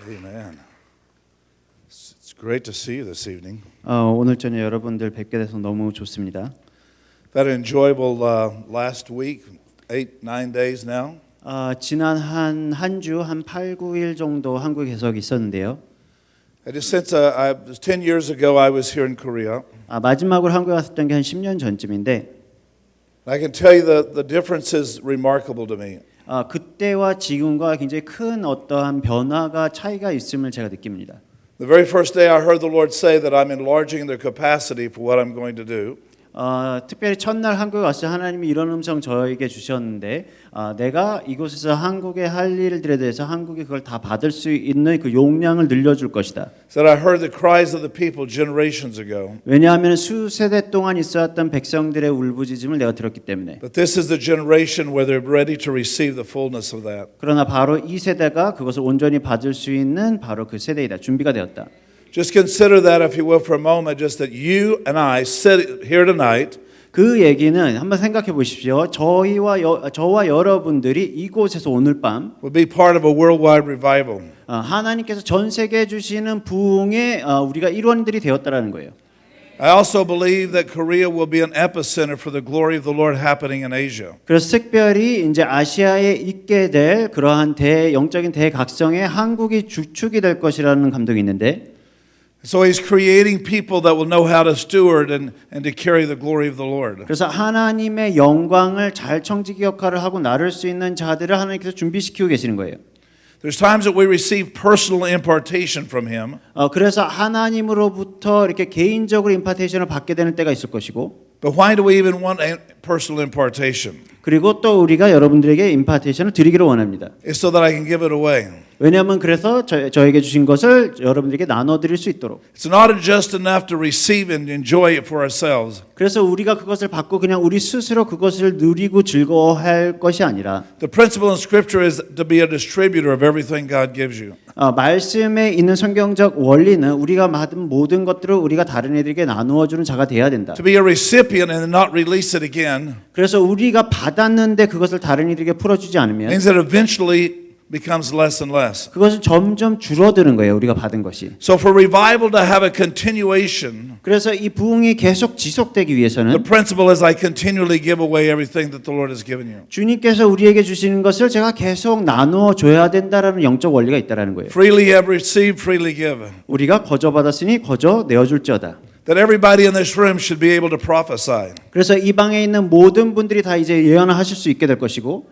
Amen. It's great to see you this evening. 오늘 저녁 여러분들 뵙게 돼서 너무 좋습니다. Had an enjoyable last week, 8-9 days now. 지난 한 주 한 8, 9일 정도 한국에 계속 있었는데요. And since 10 years ago I was here in Korea. 마지막으로 한국에 왔었던 게 한 10년 전쯤인데 I can tell you the difference is remarkable to me. 그때와 지금과 굉장히 큰 어떠한 변화가 차이가 있음을 제가 느낍니다. The very first day I heard the Lord say that I'm enlarging their capacity for what I'm going to do. 특별히 첫날 한국에 왔을 때 하나님이 이런 음성 저에게 주셨는데 내가 이곳에서 한국에 할 일들에 대해서 한국이 그걸 다 받을 수 있는 그 용량을 늘려줄 것이다. Said I heard the cries of the people generations ago. 왜냐하면 수세대 동안 있어왔던 백성들의 울부짖음을 내가 들었기 때문에. But this is the generation where they're ready to receive the fullness of that. 그러나 바로 이 세대가 그것을 온전히 받을 수 있는 바로 그 세대이다. 준비가 되었다. Just consider that, if you will, for a moment, just that you and I sit here tonight. 그 얘기는 한번 생각해 보십시오. 저와 여러분들이 이곳에서 오늘 밤 Will be part of a worldwide revival. 하나님께서 전 세계에 주시는 부흥의 우리가 일원들이 되었다라는 거예요. I also believe that Korea will be an epicenter for the glory of the Lord happening in Asia. 그래서 특별히 이제 아시아에 있게 될 그러한 영적인 대각성의 한국이 주축이 될 것이라는 감동이 있는데. So he's creating people that will know how to steward and to carry the glory of the Lord. 그래서 하나님의 영광을 잘 청지기 역할을 하고 나를 수 있는 자들을 하나님께서 준비시키고 계시는 거예요. There's times that we receive personal impartation from him. 그래서 하나님으로부터 이렇게 개인적으로 임파테이션을 받게 되는 때가 있을 것이고. But why do we even want personal impartation? 그리고 또 우리가 여러분들에게 임파테이션을 드리기를 원합니다. It's so that I can give it away. 왜냐하면 그래서 저에게 주신 것을 여러분들에게 나눠드릴 수 있도록. It's not just enough to receive and enjoy it for ourselves. 그래서 우리가 그것을 받고 그냥 우리 스스로 그것을 누리고 즐거워할 것이 아니라. The principle in Scripture is to be a distributor of everything God gives you. 말씀에 있는 성경적 원리는 우리가 받은 모든 것들을 우리가 다른 애들에게 나누어주는 자가 돼야 된다. To be a recipient and not release it again. 그래서 우리가 받았는데 그것을 다른 이들에게 풀어주지 않으면 means that eventually becomes less and less. 그것은 점점 줄어드는 거예요. 우리가 받은 것이. So for revival to have a continuation, 그래서 이 부흥이 계속 지속되기 위해서는 the principle is I continually give away everything that the Lord has given you. 주님께서 우리에게 주시는 것을 제가 계속 나누어 줘야 된다라는 영적 원리가 있다라는 거예요. Freely have received, freely give. 우리가 거저 받았으니 거저 내어 줄지어다. That everybody in this room should be able to prophesy. 그래서 이 방에 있는 모든 분들이 다 이제 예언을 하실 수 있게 될 것이고.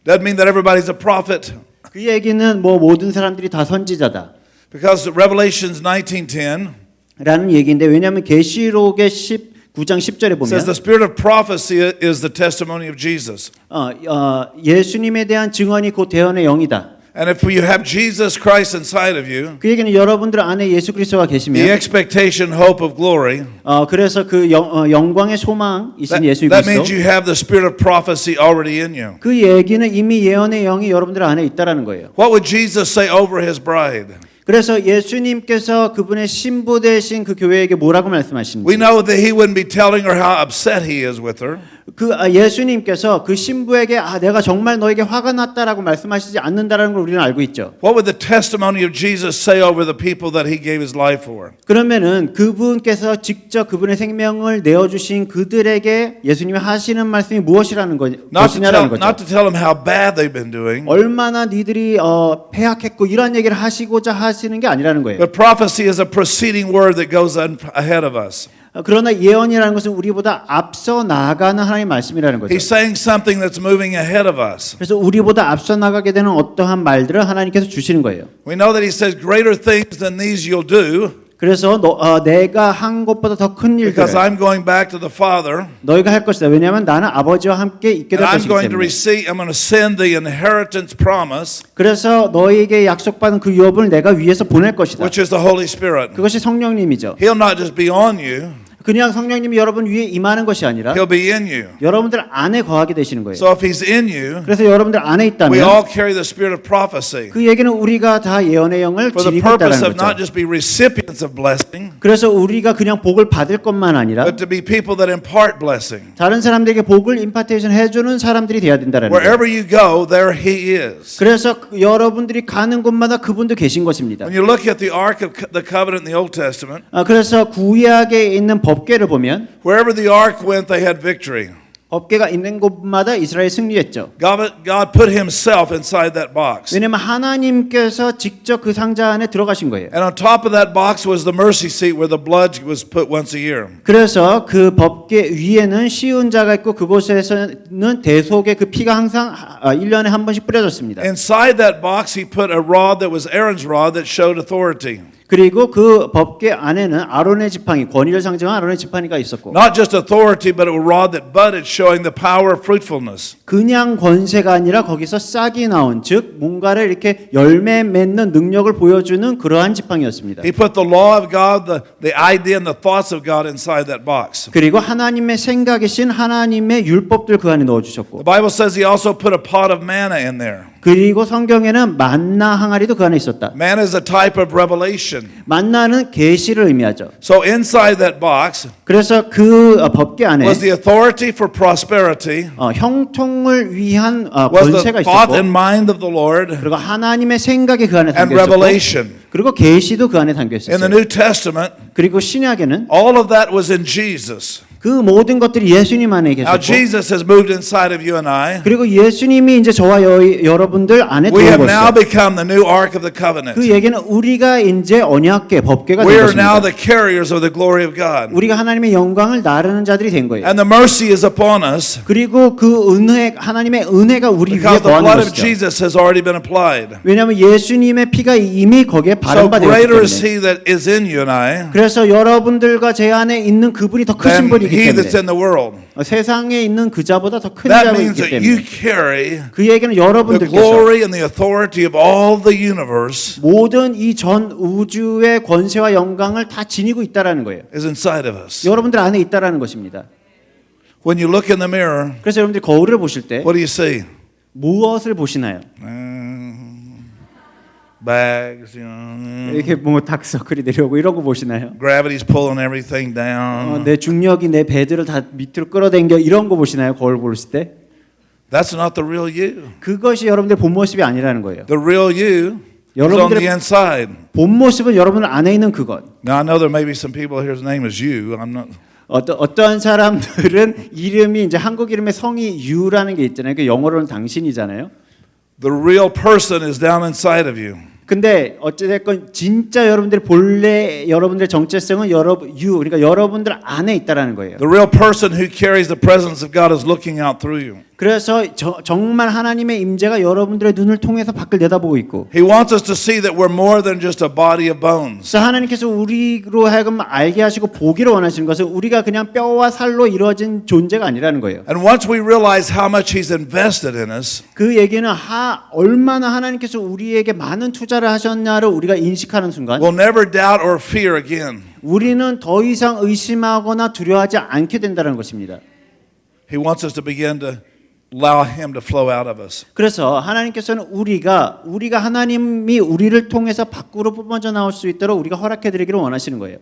Doesn't mean that everybody's a prophet. 그 얘기는 모든 사람들이 다 선지자다. Because Revelations 19:10 라는 얘기인데 왜냐하면 계시록의 9장 10절에 보면 says the spirit of prophecy is the testimony of Jesus. 예수님에 대한 증언이 곧 대언의 영이다. And if you have Jesus Christ inside of you, 그 얘기는 여러분들 안에 예수 그리스도가 계시면 the expectation, hope of glory, 그래서 그 영광의 소망이신 예수 that means 그리스도 you have the spirit of prophecy already in you. 그 얘기는 이미 예언의 영이 여러분들 안에 있다라는 거예요. What would Jesus say over his bride? 그래서 예수님께서 그분의 신부 되신 그 교회에게 뭐라고 말씀하시는지 We know that he wouldn't be telling her how upset he is with her. 그 예수님께서 그 신부에게 내가 정말 너에게 화가 났다라고 말씀하시지 않는다라는 걸 우리는 알고 있죠. What would the testimony of Jesus say over the people that he gave his life for? 그러면은 그분께서 직접 그분의 생명을 내어 주신 그들에게 예수님이 하시는 말씀이 무엇이라는 것이냐라는 거죠. Not to tell them how bad they've been doing. 얼마나 니들이 패악했고 이런 얘기를 하시고자 하시는 게 아니라는 거예요. But prophecy is a preceding word that goes ahead of us. 그러나 예언이라는 것은 우리보다 앞서 나가는 하나님의 말씀이라는 거죠. He's saying something that's moving ahead of us. 그래서 우리보다 앞서 나가게 되는 어떠한 말들을 하나님께서 주시는 거예요. We know that he says greater things than these you'll do. 그래서 내가 한 것보다 더 큰 일들을 Because I'm going back to the Father. 너희가 할 것이다. 왜냐하면 나는 아버지와 함께 있게 될 And I'm 것이기 going to 때문에. I'm going to send the inheritance promise, 그래서 너희에게 약속받은 그 유업을 내가 위에서 보낼 것이다. which is the Holy Spirit. 그것이 성령님이죠. He'll not just be on you. 그냥 성령님이 여러분 위에 임하는 것이 아니라 He'll be in you. 여러분들 안에 거하게 되시는 거예요. So if He's in you, 그래서 여러분들 안에 we 있다면 all carry the spirit of prophecy 그 얘기는 우리가 다 예언의 영을 for the 지니고 purpose 있다는 of not 거죠. just be recipients of blessing, 그래서 우리가 그냥 복을 받을 것만 아니라 but to be people that impart blessing. 다른 사람들에게 복을 임파테이션 해주는 사람들이 되어야 된다는 거예요. Wherever you go, there He is. 그래서 여러분들이 가는 곳마다 그분도 계신 것입니다. When you look at the Ark of the Covenant in the Old Testament, 그래서 구약에 있는 법궤를 보면 wherever the Ark went, they had victory. 법궤가 있는 곳마다 이스라엘 승리했죠. God put Himself inside that box. 왜냐하면 하나님께서 직접 그 상자 안에 들어가신 거예요. And on top of that box was the mercy seat where the blood was put once a year. 그래서 그 법궤 위에는 시은자가 있고 그곳에서는 대속의 그 피가 항상 1년에 한 번씩 뿌려졌습니다. Inside that box, He put a rod that was Aaron's rod that showed authority. 그리고 그 법궤 안에는 아론의 지팡이, 권위를 상징하는 아론의 지팡이가 있었고 Not just authority, but a rod that budded, showing the power of fruitfulness. 그냥 권세가 아니라 거기서 싹이 나온 즉 뭔가를 이렇게 열매 맺는 능력을 보여주는 그러한 지팡이였습니다. He put the law of God, the idea and the thoughts of God inside that box. 그리고 하나님의 생각이신 하나님의 율법들 그 안에 넣어주셨고 The Bible says He also put a pot of manna in there. 그리고 성경에는 만나 항아리도 그 안에 있었다. Manna is a type of revelation. 만나는 계시를 의미하죠. So inside that box 그래서 그 법궤 안에 was the authority for prosperity, 형통을 위한 was 권세가 the thought 있었고 and mind of the Lord, 그리고 하나님의 생각이 그 안에 and 담겨 있었고 revelation. 그리고 계시도 그 안에 담겨 In the 있었어요. New Testament, 그리고 신약에는 all of that was in Jesus. 그 모든 것들이 예수님 안에 Now 계셨고 Jesus has moved inside of you and I. 그리고 예수님이 이제 저와 여러분들 안에 We have now 들어오셨어요. become the new Ark of the Covenant. 그 얘기는 우리가 이제 언약궤 법궤가 We 된 are now 것입니다. the carriers of the glory of God. 우리가 하나님의 영광을 나르는 자들이 된 거예요. And the mercy is upon us 그리고 그 은혜 하나님의 은혜가 우리 위에 because the 거하는 blood of 것이죠. Jesus has already been applied. 왜냐하면 예수님의 피가 이미 거기에 So 바른바되었기 greater is 때문에. He that is in you and I 그래서 여러분들과 제 안에 있는 그분이 더 크신 than 분이기 He that's 때문에 in the world. 세상에 있는 그 자보다 더 큰 That 자가 means 있기 that you 때문에 carry 그 얘기는 the 여러분들께서 glory and the authority of all the universe 모든 이 전 우주의 권세와 영광을 다 지니고 있다라는 거예요. is inside of us. 여러분들 안에 있다라는 것입니다. When you look in the mirror, 그래서 여러분들이 거울을 보실 때 what do you see? 무엇을 보시나요? Bags, you know, 이렇게 뭐 다크서클이 내려오고 이런 거 보시나요? gravity's pulling everything down. 내 중력이 내 배들을 다 밑으로 끌어당겨 이런 거 보시나요? 거울 보실 때? That's not the real you. 그것이 여러분들 본 모습이 아니라는 거예요. The real you is on 여러분들의 the inside. 본 모습은 여러분들 안에 있는 그것. Now I know there may be some people here's name is you. I'm not. 어떤 사람들은 이름이 이제 한국 이름의 성이 유라는 게 있잖아요. 그 영어로는 당신이잖아요. The real person is down inside of you. 근데 어찌됐건 진짜 여러분들의 본래 여러분들의 정체성은 그러니까 여러분들 안에 있다라는 거예요. The real person who carries the presence of God is looking out through you. 그래서 정말 하나님의 임재가 여러분들의 눈을 통해서 밖을 내다보고 있고 He wants us to see that we're more than just a body of bones. 그래서 하나님께서 우리로 하여금 알게 하시고 보기를 원하시는 것은 우리가 그냥 뼈와 살로 이루어진 존재가 아니라는 거예요. And once we realize how much He's invested in us, 그 얘기는 얼마나 하나님께서 우리에게 많은 투자를 하셨냐를 우리가 인식하는 순간 we'll never doubt or fear again. 우리는 더 이상 의심하거나 두려워하지 않게 된다는 것입니다. He wants us to begin to allow Him to flow out of us. 그래서 하나님께서는 우리가 하나님이 우리를 통해서 밖으로 뿜어져 나올 수 있도록 우리가 허락해 드리기를 원하시는 거예요.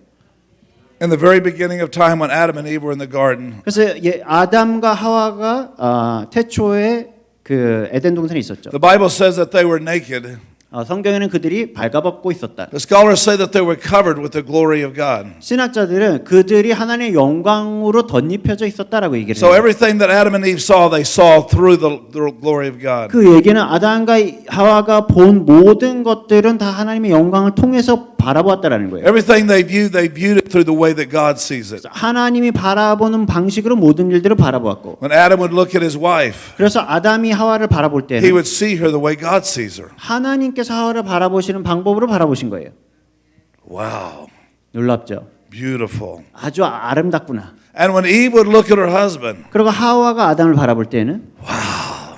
In the very beginning of time when Adam and Eve were in the garden, 그래서 아담과 하와가 태초에 그 에덴 동산에 있었죠. the Bible says that they were naked. 성경에는 그들이 발가벗고 있었다. The scholars say that they were covered with the glory of God. 신학자들은 그들이 하나님의 영광으로 덧입혀져 있었다라고 얘기를 So 해요. everything that Adam and Eve saw, they saw through the glory of God. 그 얘기는 아담과 하와가 본 모든 것들은 다 하나님의 영광을 통해서 바라보았다라는 거예요. Everything they viewed it through the way that God sees it. 하나님이 바라보는 방식으로 모든 일들을 바라보았고 When Adam would look at his wife, 그래서 아담이 하와를 바라볼 he 때는 would see her the way God sees her. 하나님께서 하와를 바라보시는 방법으로 바라보신 거예요. Wow, 놀랍죠? beautiful. 아주 아름답구나. And when Eve would look at her husband, 그리고 하와가 아담을 바라볼 때는 와우,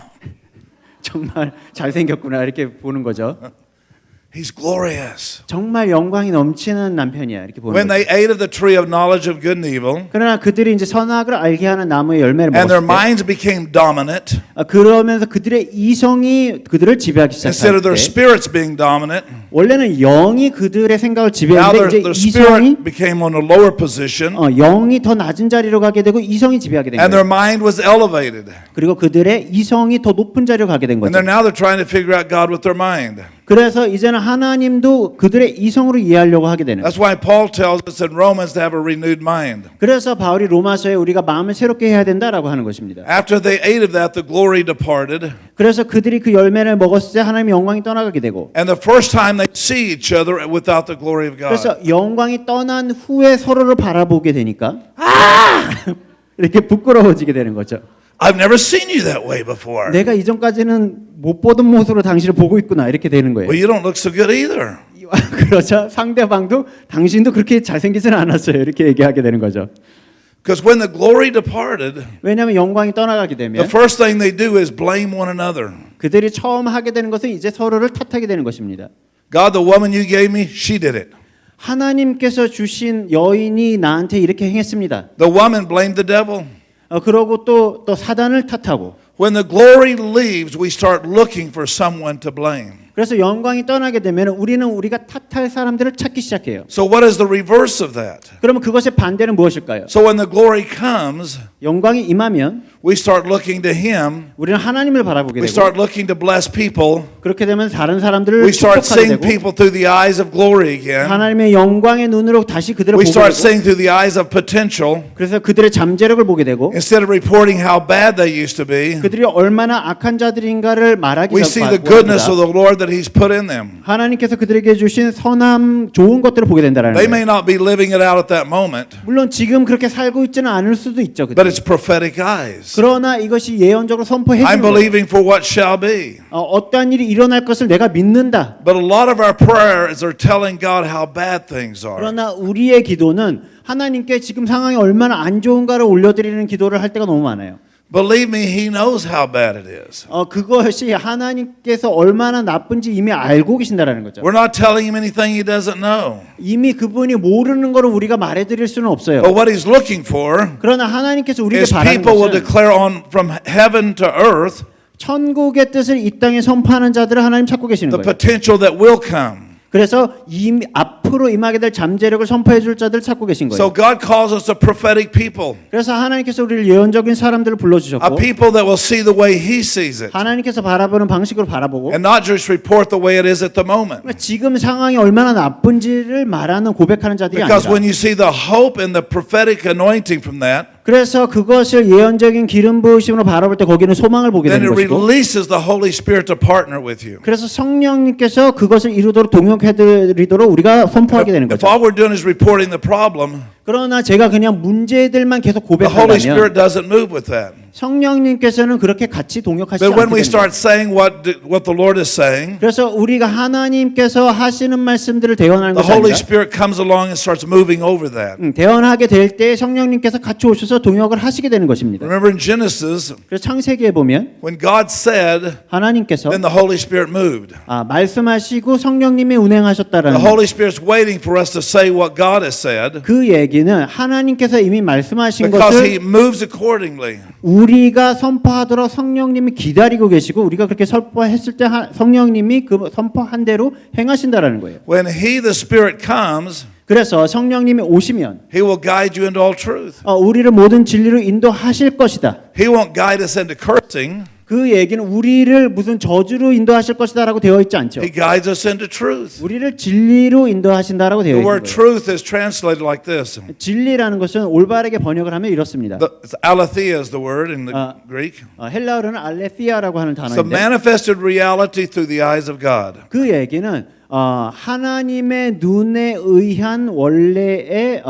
정말 잘생겼구나 이렇게 보는 거죠. he would see her the way God sees her. 정말 잘생겼구나 이렇게 보는 거죠. 그리고 하와가 아담을 바라볼 때는 와우, 정말 잘생겼구나 이렇게 보는 거죠. 정말 잘생겼구나 이렇게 보는 거죠. 정말 잘생겼구나 이렇게 보는 거죠. He's glorious. 정말 영광이 넘치는 남편이야 이렇게 보는 When 거죠. they ate of the tree of knowledge of good and evil, 그러나 그들이 이제 선악을 알게 하는 나무의 열매를 and their 먹었을 때 minds became dominant, 그러면서 그들의 이성이 그들을 지배하기 instead 시작할 of their 때 spirits being dominant, 원래는 영이 그들의 생각을 now 지배했는데 이제 their 이성이 spirit became on a lower position, 영이 더 낮은 자리로 가게 되고 이성이 지배하게 된 and their 거예요. mind was elevated. 그리고 그들의 이성이 더 높은 자리로 가게 된 And 거죠. now they're trying to figure out God with their mind. 그래서 이제는 하나님도 그들의 이성으로 이해하려고 하게 되는 거예요. That's why Paul tells us in Romans to have a renewed mind. 그래서 바울이 로마서에 우리가 마음을 새롭게 해야 된다라고 하는 것입니다. After they ate of that, the glory departed. 그래서 그들이 그 열매를 먹었을 때 하나님의 영광이 떠나가게 되고 And the first time they see each other without the glory of God. 그래서 영광이 떠난 후에 서로를 바라보게 되니까 이렇게 부끄러워지게 되는 거죠. I've never seen you that way before. 내가 이전까지는 못 보던 모습으로 당신을 보고 있구나 이렇게 되는 거예요. Well, you don't look so good either. 그러자 상대방도 당신도 그렇게 잘생기지는 않았어요 이렇게 얘기하게 되는 거죠. Because when the glory departed, 왜냐하면 영광이 떠나가게 the 되면 first thing they do is blame one another. 그들이 처음 하게 되는 것은 이제 서로를 탓하게 되는 것입니다. God, the woman you gave me, she did it. 하나님께서 주신 여인이 나한테 이렇게 행했습니다. The woman blamed the devil. 그러고 또 사단을 탓하고 When the glory leaves, we start looking for someone to blame. 그래서 영광이 떠나게 되면 우리는 우리가 탓할 사람들을 찾기 시작해요. So what is the reverse of that? 그러면 그것의 반대는 무엇일까요? So when the glory comes, 영광이 임하면 we start looking to Him. 우리는 하나님을 바라보게 We 되고 start looking to bless people. 그렇게 되면 다른 사람들을 We start 축복하게 seeing 되고 people through the eyes of glory again. 하나님의 영광의 눈으로 다시 그들을 We 보게 start 되고 seeing through the eyes of potential. 그래서 그들의 잠재력을 보게 되고 Instead of reporting how bad they used to be, 그들이 얼마나 악한 자들인가를 말하기 we see the 시작합니다. goodness of the Lord that He's put in them. 하나님께서 그들에게 주신 선함 좋은 것들을 보게 된다는 They 거예요. may not be living it out at that moment, 물론 지금 그렇게 살고 있지는 않을 수도 있죠. but 그들. it's prophetic eyes. 그러나 이것이 예언적으로 선포해 I'm 주는 거예요. believing for what shall be. 어떠한 일이 일어날 것을 내가 믿는다. But a lot of our prayers are telling God how bad things are. 그러나 우리의 기도는 하나님께 지금 상황이 얼마나 안 좋은가를 올려드리는 기도를 할 때가 너무 많아요. Believe me, He knows how bad it is. 그것이 하나님께서 얼마나 나쁜지 이미 알고 계신다라는 거죠. We're not telling Him anything He doesn't know. 이미 그분이 모르는 거를 우리가 말해드릴 수는 없어요. But what He's looking for 그러나 하나님께서 우리에게 is 바라는 people will 것은 declare on from heaven to earth 천국의 뜻을 이 땅에 선포하는 자들을 하나님 찾고 계시는 the 거예요. potential that will come. 그래서 앞으로 임하게 될 잠재력을 선포해 줄 자들을 찾고 계신 거예요. So God calls us a prophetic people, 그래서 하나님께서 우리를 예언적인 사람들을 a 불러주셨고 people that will see the way He sees it, 하나님께서 바라보는 방식으로 바라보고 and not just report the way it is at the moment. 지금 상황이 얼마나 나쁜지를 말하는 고백하는 자들이 Because 아니라 when you see the hope and the prophetic anointing from that, 그래서 그것을 예언적인 기름 부으심으로 바라볼 때 거기는 소망을 보게 then 되는 it 것이고 releases the Holy Spirit to partner with you. 그래서 성령님께서 그것을 이루도록 동역해드리도록 우리가 선포하게 되는 If 거죠. all we're doing is reporting the problem, 그러나 제가 그냥 문제들만 계속 the Holy 고백한다면 Spirit doesn't move with that. 성령님께서는 그렇게 같이 동역하시지 But 않게 when we 되는 거예요. start saying what the Lord is saying, 그래서 우리가 하나님께서 하시는 말씀들을 대언하는 the 것이 Holy 아니라 Spirit comes along and starts moving over that. 대언하게 될 때 성령님께서 같이 오셔서 동역을 하시게 되는 것입니다. Remember in Genesis, 그래서 창세기에 보면 when God said, 하나님께서 then the Holy Spirit moved. 말씀하시고 성령님이 운행하셨다라는 The Holy Spirit's waiting for us to say what God has said 그 얘기는 하나님께서 이미 말씀하신 because 것을 He moves accordingly. 우리가 선포하도록 성령님이 기다리고 계시고 우리가 그렇게 선포했을 때 성령님이 그 선포한 대로 행하신다라는 거예요. When He, the Spirit, comes, 그래서 성령님이 오시면 He will guide you into all truth. 우리를 모든 진리로 인도하실 것이다. He won't guide us into cursing. 그 얘기는 우리를 무슨 저주로 인도하실 것이다라고 되어 있지 않죠. He guides us into truth. 우리를 진리로 인도하신다라고 되어 The 있는 word 거예요. truth is translated like this. 진리라는 것은 올바르게 번역을 하면 이렇습니다. Aletheia is the word in the Greek. 헬라어로는 알레시아라고 하는 It's the 단어인데 manifested reality through the eyes of God. 그 얘기는 하나님의 눈에 의한 원래의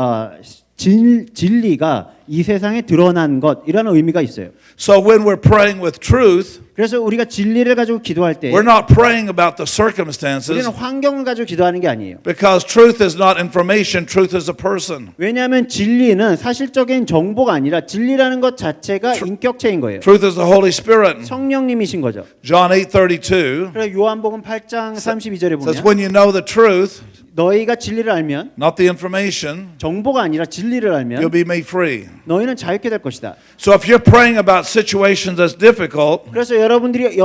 진리가 이 세상에 드러난 것이라는 의미가 있어요. So when we're praying with truth, 그래서 우리가 진리를 가지고 기도할 때 we're not praying about the 우리는 circumstances 환경을 가지고 기도하는 게 아니에요. because truth is not information, truth is a person. 왜냐하면 진리는 사실적인 정보가 아니라 진리라는 것 자체가 인격체인 거예요. Truth is the Holy Spirit. 성령님이신 거죠. John 8:32 그래서 요한복음 8장 32절에 says, 보면 when you know the truth, 너희가 진리를 알면 not the information, 정보가 아니라 진리를 you'll 알면 be made free. 너희는 자유케 될 것이다. So if you're praying about situations that's difficult, 그래서 여러분들의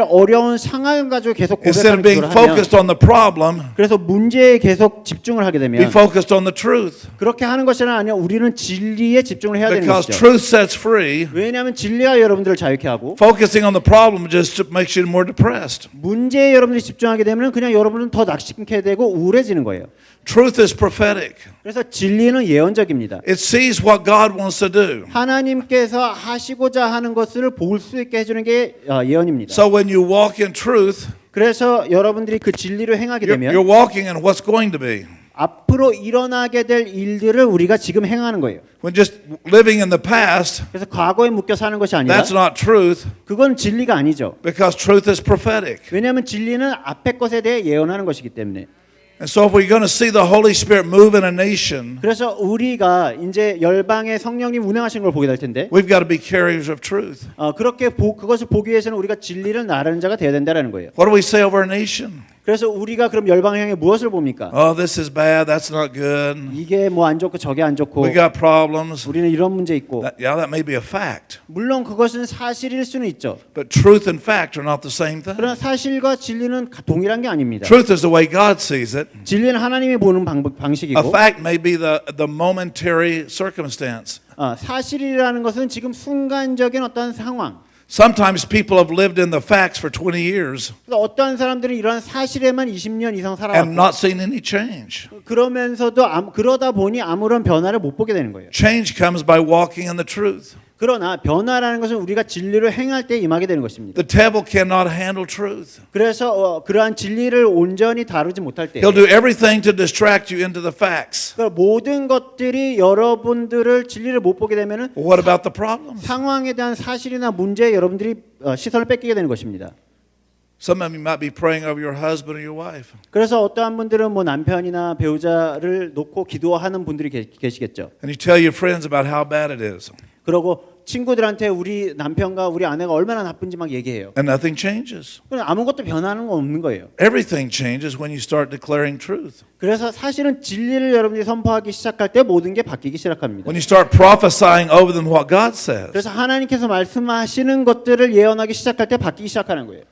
어려운 상황을 가지고 계속 instead 고백하는 of being 기도를 하면 focused on the problem, 그래서 문제에 계속 집중을 하게 be 되면 focused on the truth. 그렇게 하는 것이 아니라 우리는 진리에 집중을 해야 되는 Because 것이죠. truth sets free. 왜냐하면 진리가 여러분들을 자유케 하고 Focusing on the problem just makes you more depressed. 문제에 여러분들이 집중하게 되면 그냥 여러분은 더 낙심케 되고 우울해지는 거예요. Truth is prophetic. 그래서 진리는 예언적입니다. It sees what God wants to do. 하나님께서 하시고자 하는 것을 볼 수 있게 해주는 게 예언입니다. So when you walk in truth, 그래서 여러분들이 그 진리로 행하게 you're 되면 walking in what's going to be. 앞으로 일어나게 될 일들을 우리가 지금 행하는 거예요. When just living in the past, 그래서 과거에 묶여 사는 것이 아니라 that's not truth 그건 진리가 아니죠. because truth is prophetic. 왜냐하면 진리는 앞의 것에 대해 예언하는 것이기 때문에. And so if we're going to see the Holy Spirit move in a nation, 그래서 우리가 이제 열방의 성령님 운행하시는 걸 보게 될 텐데 we've got to be carriers of truth. 그렇게 그것을 보기 위해서는 우리가 진리를 나르는 자가 되어야 된다는 거예요. What do we say over a nation? 그래서 우리가 그럼 열방을 향해 무엇을 봅니까? Oh, this is bad. That's not good. 이게 뭐 안 좋고 저게 안 좋고 We got problems. 우리는 이런 문제 있고 That may be a fact. 물론 그것은 사실일 수는 있죠. But truth and fact are not the same thing. 그러나 사실과 진리는 동일한 게 아닙니다. Truth is the way God sees it. 진리는 하나님이 보는 방식이고 A fact may be the momentary circumstance. 사실이라는 것은 지금 순간적인 어떤 상황. Sometimes people have lived in the facts for 20 years 그래서 어떠한 사람들은 이런 사실에만 20년 이상 and 살아왔고 not seen any change. 그러면서도 그러다 보니 아무런 변화를 못 보게 되는 거예요. Change comes by walking in the truth. 그러나 변화라는 것은 우리가 진리를 행할 때 임하게 되는 것입니다. The devil cannot handle truth. 그래서 그러한 진리를 온전히 다루지 못할 때 He'll do everything to distract you into the facts. 그러니까 모든 것들이 여러분들을 진리를 못 보게 되면은 What about the problems? 상황에 대한 사실이나 문제에 여러분들이 시선을 뺏기게 되는 것입니다. Some of you might be praying over your husband or your wife. 그래서 어떠한 분들은 뭐 남편이나 배우자를 놓고 기도하는 분들이 계시겠죠. And you tell your friends about how bad it is. 그러고 친구들한테 우리 남편과 우리 아내가 얼마나 나쁜지 막 얘기해요. And nothing changes. 그럼 아무것도 변하는 건 없는 거예요. Everything changes when you start declaring truth. 그래서 사실은 진리를 여러분들이 선포하기 시작할 때 모든 게 바뀌기 시작합니다. When you start prophesying over them what God says. 그래서 하나님께서 말씀하시는 것들을 예언하기 시작할 때 바뀌기 시작하는 거예요.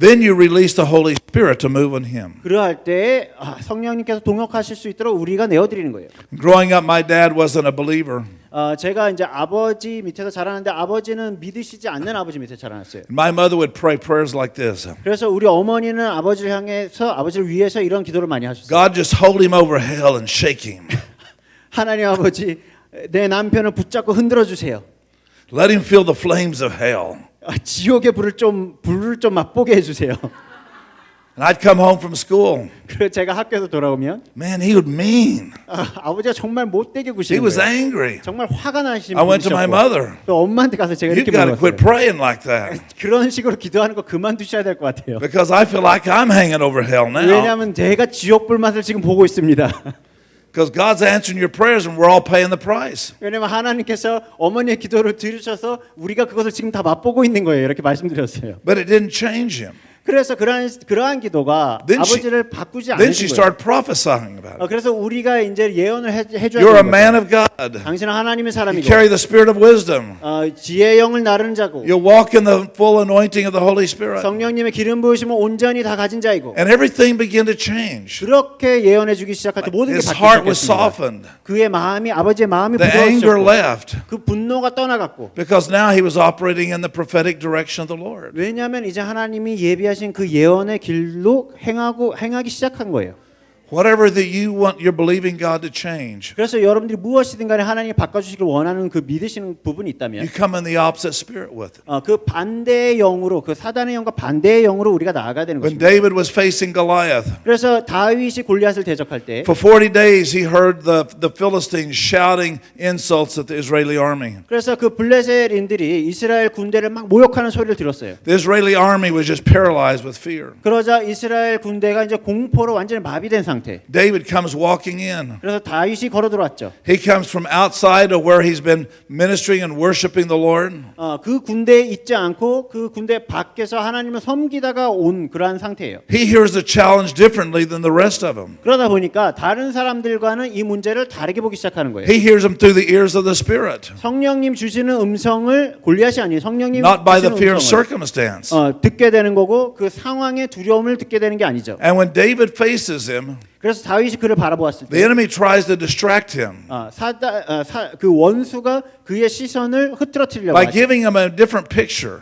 Then you release the Holy Spirit to move on him. 그러할 때 성령님께서 동역하실 수 있도록 우리가 내어드리는 거예요. Growing up, my dad wasn't a believer. 제가 이제 아버지 밑에서 자라는데 아버지는 믿으시지 않는 아버지 밑에 자라났어요. My mother would pray prayers like this. 그래서 우리 어머니는 아버지를 향해서 아버지를 위해서 이런 기도를 많이 하셨어요. God just hold him over hell and shake him. 하나님 아버지 내 남편을 붙잡고 흔들어 주세요. Let him feel the flames of hell. 지옥의 불을 좀 맛보게 해주세요. And I'd come home from school. 그래서 제가 학교에서 돌아오면 Man, he was mean. 아버지가 정말 못되게 He 구시는 was 거예요. angry. 정말 화가 나시는 I went to my 분이셨고 mother. 또 엄마한테 가서 제가 You've 이렇게 got to quit 물어봤어요. praying like that. 그런 식으로 기도하는 거 그만두셔야 될 것 같아요. Because I feel like I'm hanging over hell now. 왜냐하면 제가 지옥 불맛을 지금 보고 있습니다. Because God's answering your prayers and we're all paying the price. 왜냐하면 하나님께서 어머니의 기도를 들으셔서 우리가 그것을 지금 다 맛보고 있는 거예요. 이렇게 말씀드렸어요. But it didn't change him. 그래서 그러한 기도가 Then 아버지를 바꾸지 Then she 않으신 거예요. started prophesying about it. 그래서 우리가 이제 예언을 해줘야 You're a 되는 man 거죠. of God. 당신은 하나님의 You 사람이고 carry the spirit of wisdom. 지혜의 영을 나르는 자고 You walk in the full anointing of the Holy Spirit. 성령님의 기름 부으심을 온전히 다 가진 자이고 And everything began to change. 그렇게 예언해 주기 시작할 때 모든 게 His 바뀌기 heart was 시작했습니다. softened. 그의 마음이 아버지의 마음이 The anger 부드러워졌고 left. 그 분노가 떠나갔고 Because now he was operating in the prophetic direction of the Lord. 왜냐하면 이제 하나님이 예비하신 그 예언의 길로 행하기 시작한 거예요. Whatever that you want, you're believing God to change. 그래서 여러분들이 무엇이든 간에 하나님이 바꿔주시길 원하는 그 믿으시는 부분이 있다면 You come in the opposite spirit with it. 그 반대의 영으로 그 사단의 영과 반대의 영으로 우리가 나아가야 되는 When 것입니다. David was facing Goliath, 그래서 다윗이 골리앗을 대적할 때 for 40 days he heard the Philistines shouting insults at the Israeli army. 그래서 그 블레셋인들이 이스라엘 군대를 막 모욕하는 소리를 들었어요. The Israeli army was just paralyzed with fear. 그러자 이스라엘 군대가 이제 공포로 완전히 마비된 상태. David comes walking in. 그래서 다윗이 걸어 들어왔죠. He comes from outside of where he's been ministering and worshiping the Lord. 그 군대에 있지 않고 그 군대 밖에서 하나님을 섬기다가 온 그러한 상태예요. He hears the challenge differently than the rest of them. 그러다 보니까 다른 사람들과는 이 문제를 다르게 보기 시작하는 거예요. He hears them through the ears of the Spirit, 성령님 주시는 음성을 골리앗이 아니에요. 성령님 not by the 주시는 fear of 음성을 circumstance. 듣게 되는 거고 그 상황의 두려움을 듣게 되는 게 아니죠. And when David faces him, 그래서 다윗이 그를 바라보았을 the 때 enemy tries to distract him 그 원수가 그의 시선을 흐트러뜨리려고 by 하죠. giving him a different picture.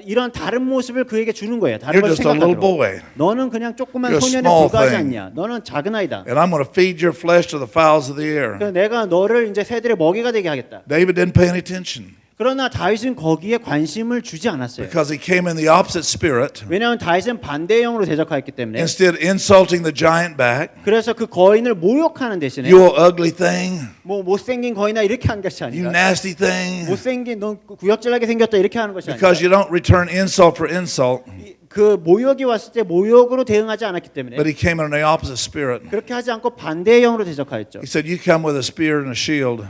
이런 다른 모습을 그에게 주는 거예요. 다른 You're 걸 just a little 생각하도록. boy, 너는 그냥 조그만 You're a 소년에 small 불과하지 thing. 않냐. 너는 작은 아이다. and I'm going to feed your flesh to the fowls of the air. 그래서 내가 너를 이제 새들의 먹이가 되게 하겠다. David didn't pay any attention 그러나 다윗은 거기에 관심을 주지 않았어요. because he came in the opposite spirit, 왜냐하면 다윗은 반대의 영으로 대적하였기 때문에. instead insulting the giant back. 그래서 그 거인을 모욕하는 대신에 You ugly thing, 뭐 못생긴 거인아 이렇게 한 것이 you 아니라 nasty thing, 못생긴 너 구역질나게 생겼다 이렇게 하는 것이 아니라 because you don't return insult for insult. 그 모욕이 왔을 때 모욕으로 대응하지 않았기 때문에 But he came in the opposite spirit. 그렇게 하지 않고 반대의 영으로 대적하였죠. He said, you come with a spear and a shield,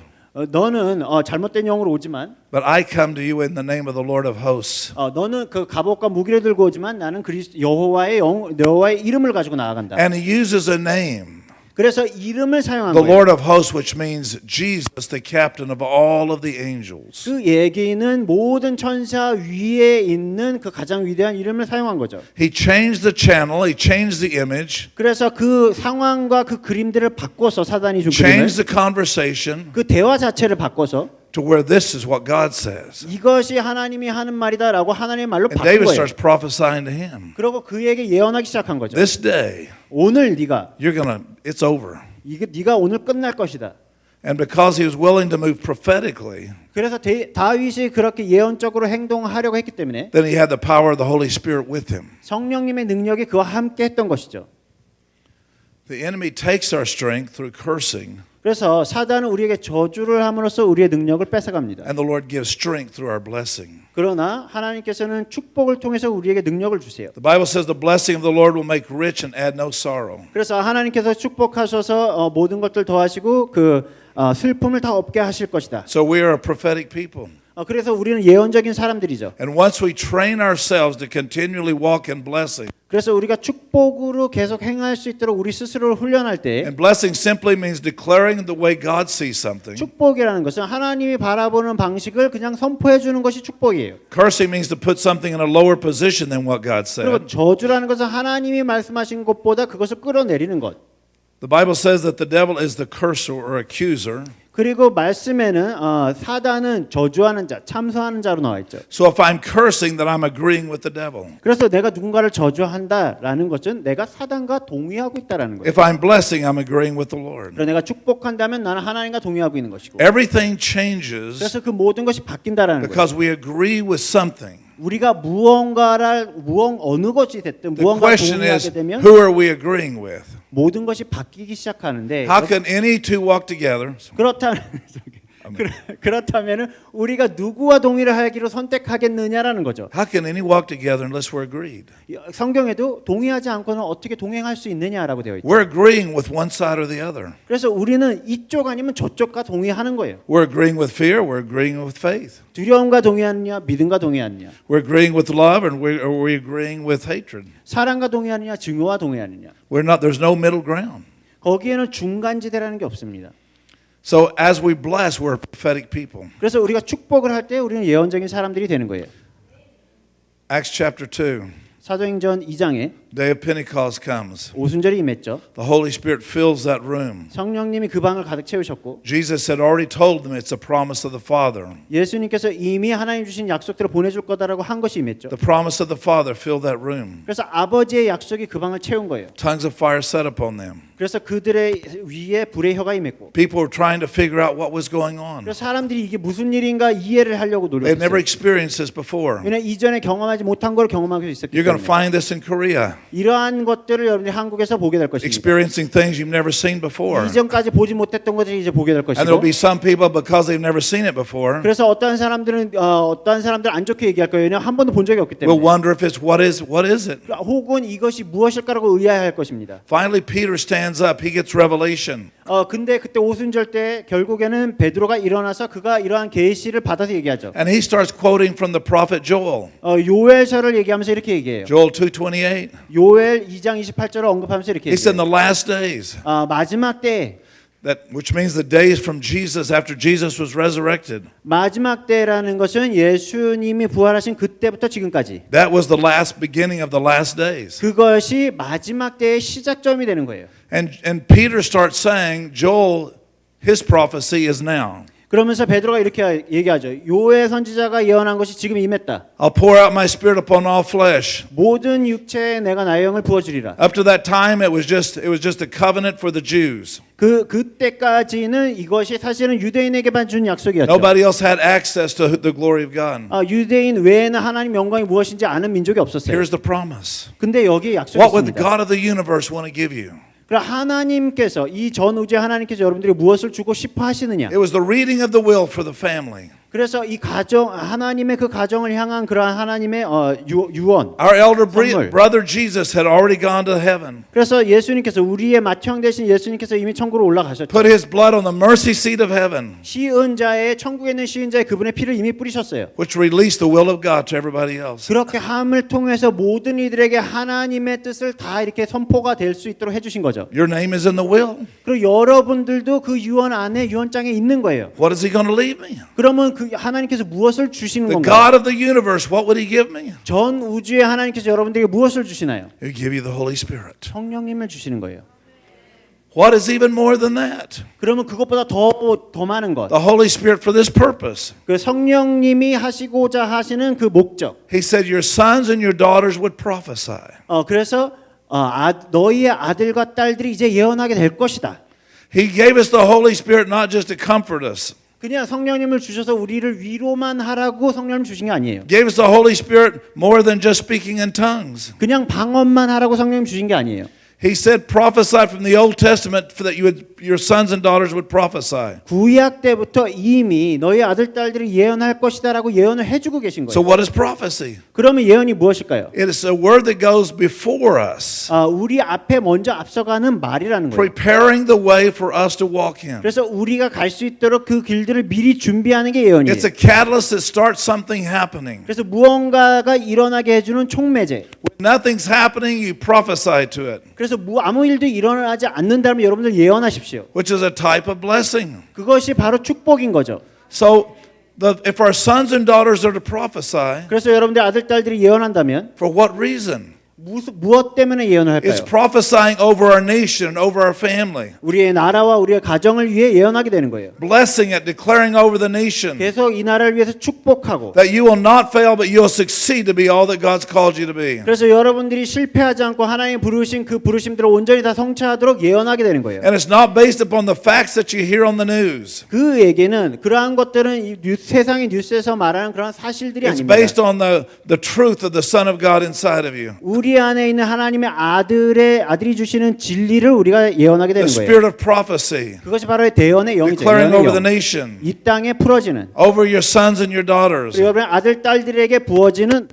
너는 잘못된 영으로 오지만 but I come to you in the name of the Lord of hosts. 너는 그 갑옷과 무기를 들고 오지만 나는 여호와의 이름을 가지고 나아간다. And he uses a name, 그래서 이름을 사용한 the 거예요. Lord of hosts, which means Jesus, the captain of all of the angels. 그 얘기는 모든 천사 위에 있는 그 가장 위대한 이름을 사용한 거죠. He changed the channel, he changed the image, 그래서 그 상황과 그 그림들을 바꿔서 사단이 준 그림을 changed the conversation 그 대화 자체를 바꿔서 to where this is what God says. 이것이 하나님이 하는 말이다라고 하나님의 말로 And 바꾼 David 거예요. starts prophesying to him. 그리고 그에게 예언하기 시작한 거죠. This day, 오늘 네가 it's over. 네가 오늘 끝날 것이다. And because he was willing to move prophetically, 그래서 다윗이 그렇게 예언적으로 행동하려고 했기 때문에 then he had the power of the Holy Spirit with him. 성령님의 능력이 그와 함께 했던 것이죠. The enemy takes our strength through cursing, 그래서 사단은 우리에게 저주를 함으로써 우리의 능력을 뺏어갑니다. and the Lord gives strength through our blessing. 그러나 하나님께서는 축복을 통해서 우리에게 능력을 주세요. The Bible says the blessing of the Lord will make rich and add no sorrow. 그래서 하나님께서 축복하셔서 모든 것들 더하시고 그 슬픔을 다 없게 하실 것이다. So we are a prophetic people. 그래서 우리는 예언적인 사람들이죠. And once we train ourselves to continually walk in blessing, 그래서 우리가 축복으로 계속 행할 수 있도록 우리 스스로를 훈련할 때 and blessing simply means declaring the way God sees something. 축복이라는 것은 하나님이 바라보는 방식을 그냥 선포해 주는 것이 축복이에요. Cursing means to put something in a lower position than what God 그리고 said. 저주라는 것은 하나님이 말씀하신 것보다 그것을 끌어내리는 것. The Bible says that the devil is the curser or accuser. 그리고 말씀에는 사단은 저주하는 자, 참소하는 자로 나와 있죠. So if I'm cursing, then I'm agreeing with the devil. 그래서 내가 누군가를 저주한다라는 것은 내가 사단과 동의하고 있다라는 거예요. If I'm blessing, I'm agreeing with the Lord. 그래서 내가 축복한다면 나는 하나님과 동의하고 있는 것이고. Everything changes 그래서 그 모든 것이 바뀐다라는 거예요. because we agree with something. 우리가 어느 것이 됐든 The 무언가 question is, 동의하게 되면 who are we agreeing with? 모든 것이 바뀌기 시작하는데 How can any two walk together? 그렇다면은 우리가 누구와 동의를 하기로 선택하겠느냐라는 거죠. How can any walk together unless we're agreed? 성경에도 동의하지 않고는 어떻게 동행할 수 있느냐라고 되어 있죠. We're agreeing with one side or the other. 그래서 우리는 이쪽 아니면 저쪽과 동의하는 거예요. We're agreeing with fear, we're agreeing with faith. 두려움과 동의하느냐, 믿음과 동의하느냐, We're agreeing with love and are we agreeing with hatred? 사랑과 동의하느냐, 증오와 동의하느냐. There's no middle ground. 거기에는 중간지대라는 게 없습니다. So as we bless, we're prophetic people. 그래서 우리가 축복을 할 때 우리는 예언적인 사람들이 되는 거예요. Acts chapter 2. 사도행전 2장에 Day of Pentecost comes. 오순절이 임했죠. The Holy Spirit fills that room. 성령님이 그 방을 가득 채우셨고 Jesus had already told them it's a promise of the Father. 예수님께서 이미 하나님 주신 약속대로 보내줄 거다라고 한 것이 임했죠. The promise of the Father filled that room. 그래서 아버지의 약속이 그 방을 채운 거예요. Tongues of fire set upon them. 그래서 그들의 위에 불의 혀가 임했고 People were trying to figure out what was going on. 그래서 사람들이 이게 무슨 일인가 이해를 하려고 They'd never 노력했어요. experienced this before. 왜냐하면 이전에 경험하지 못한 걸 경험하고 있었기 You're going to 때문에 find this in Korea. 이러한 것들을 여러분들이 한국에서 보게 될 것입니다. Experiencing things you've never seen before. 이전까지 보지 못했던 것들을 이제 보게 될 And 것이고 there'll be some people because they've never seen it before 그래서 어떠한 사람들은 안 좋게 얘기할 거예요. 왜냐하면 한 번도 본 적이 없기 will 때문에 wonder if it's what is it. 혹은 이것이 무엇일까라고 의아해할 것입니다. Finally, Peter stands up. He gets revelation. 근데 그때 오순절 때 결국에는 베드로가 일어나서 그가 이러한 계시를 받아서 얘기하죠. And he starts quoting from the prophet Joel. 요엘서를 얘기하면서 이렇게 얘기해요. Joel 2:28. 요엘 2장 28절을 언급하면서 이렇게 He said in 얘기해요. the last days, 마지막 때 which means the days from Jesus after Jesus was resurrected. 마지막 때라는 것은 예수님이 부활하신 그때부터 지금까지 That was the last beginning of the last days. 그것이 마지막 때의 시작점이 되는 거예요. And Peter starts saying, Joel, his prophecy is now. 그러면서 베드로가 이렇게 얘기하죠. 요엘 선지자가 예언한 것이 지금 임했다. I'll pour out my spirit upon all flesh. 모든 육체에 내가 나의 영을 부어주리라. Up to that time, it was just a covenant for the Jews. 그때까지는 이것이 사실은 유대인에게만 준 약속이었죠. Nobody else had access to the glory of God. 유대인 외에는 하나님 영광이 무엇인지 아는 민족이 없었어요. Here's the promise. 근데 여기에 약속이 What would the 있습니다. God of the universe want to give you? 그럼 하나님께서 이 전 우주의 하나님께서 여러분들이 무엇을 주고 싶어 하시느냐? It was the reading of the will for the family. 그래서 이 가정 하나님의 그 가정을 향한 그러한 하나님의 유언. Our elder 선물. brother Jesus had already gone to heaven. 그래서 예수님께서 우리의 맏형 되신 예수님께서 이미 천국으로 올라가셨죠. Put his blood on the mercy seat of heaven, 시은자의 천국에 있는 시은자의 그분의 피를 이미 뿌리셨어요. which released the will of God to everybody else. 그렇게 함을 통해서 모든 이들에게 하나님의 뜻을 다 이렇게 선포가 될 수 있도록 해주신 거죠. Your name is in the will. 그리고 여러분들도 그 유언 안에 유언장에 있는 거예요. What is he going to leave me? 그러면 그 하나님께서 무엇을 주시는 The 건가요? God of the universe, what would he give me? 전 우주의 하나님께서 여러분들에게 무엇을 주시나요? He'll give you the Holy Spirit. 성령님을 주시는 거예요. What is even more than that? 그러면 그것보다 더 많은 것. The Holy Spirit for this purpose. 그 성령님이 하시고자 하시는 그 목적. He said, your sons and your daughters would prophesy. 그래서 너희의 아들과 딸들이 이제 예언하게 될 것이다. He gave us the Holy Spirit not just to comfort us. 그냥 성령님을 주셔서 우리를 위로만 하라고 성령님 주신 게 아니에요. Gave us the Holy Spirit more than just speaking in tongues. 그냥 방언만 하라고 성령님 주신 게 아니에요. He said, prophesy from the Old Testament for that your sons and daughters would prophesy. 구약 때부터 이미 너희 아들 딸들이 예언할 것이다라고 예언을 해주고 계신 So 거예요. what is prophecy? 그러면 예언이 무엇일까요? It is a word that goes before us, 우리 앞에 먼저 앞서가는 말이라는 거예요. preparing the way for us to walk in. 그래서 우리가 갈 수 있도록 그 길들을 미리 준비하는 게 예언이에요. It's a catalyst that starts something happening. 그래서 무언가가 일어나게 해주는 촉매제. When nothing's happening, you prophesy to it, 그래서 아무 일도 일어나지 않는다면 여러분들 예언하십시오. which is a type of blessing. 그것이 바로 축복인 거죠. So if our sons and daughters are to prophesy, 그래서 여러분들 아들 딸들이 예언한다면 for what reason? 무엇 때문에 예언을 It's 할까요? prophesying over our nation, over our family. 우리의 나라와 우리의 가정을 위해 예언하게 되는 거예요. Blessing it, declaring over the nation 계속 이 나라를 위해서 축복하고 that you will not fail, but you'll succeed to be all that God's called you to be. 그래서 여러분들이 실패하지 않고 하나님 부르신 그 부르심들을 온전히 다 성취하도록 예언하게 되는 거예요. And it's not based upon the facts that you hear on the news. 그 얘기는 그러한 것들은 세상의 뉴스에서 말하는 그런 사실들이 It's 아닙니다. based on the truth of the Son of God inside of you. 우리 안에 있는 하나님의 아들이 주시는 진리를 우리가 예언하게 The 되는 거예요. spirit of prophecy, 그것이 바로 대언의 영이죠. declaring 예언의 over the 영. nation, 이 땅에 풀어지는 over your sons and your daughters, 그리고 여러분의 아들 딸들에게 부어지는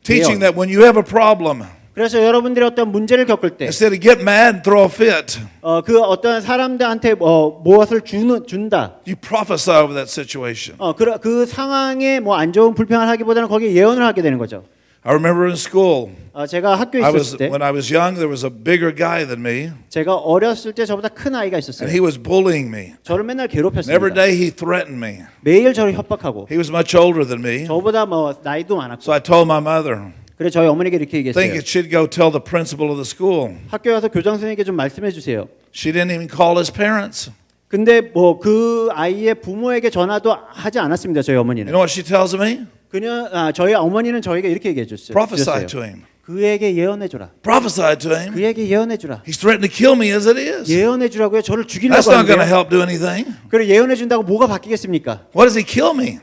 teaching 예언. that when you have a problem, 그래서 여러분들이 어떤 문제를 겪을 때 instead of get mad and throw a fit, 그 어떤 사람들한테 무엇을 준다. you prophesy over that situation. 그 상황에 안 좋은 불평을 하기보다는 거기에 예언을 하게 되는 거죠. I remember in school, 제가 학교에 있었을 때 when I was young, there was a bigger guy than me, 제가 어렸을 때 저보다 큰 아이가 and 있었어요. he was bullying me. 저를 맨날 And every 괴롭혔습니다. day he threatened me. 매일 저를 협박하고 He was much older than me. 저보다 나이도 많았고 So I told my mother, 그래서 저희 어머니가 이렇게 think 얘기했어요. it should go tell the principal of the school. 학교에 와서 교장 선생님께 좀 말씀해 주세요. She didn't even call his parents. 근데 뭐 그 아이의 부모에게 전화도 하지 않았습니다. 저희 You 어머니는. know what she tells me? 그냥 저희 어머니는 저희가 이렇게 얘기해 줬어요. Prophesy to him. 그에게 예언해 주라. Prophesy to him. 그에게 예언해 주라. He's threatening to kill me as it is. 예언해 주라고요. 저를 죽이려고 That's not going to 하는데요. help do anything. 그래 예언해 준다고 뭐가 바뀌겠습니까? What does he kill me?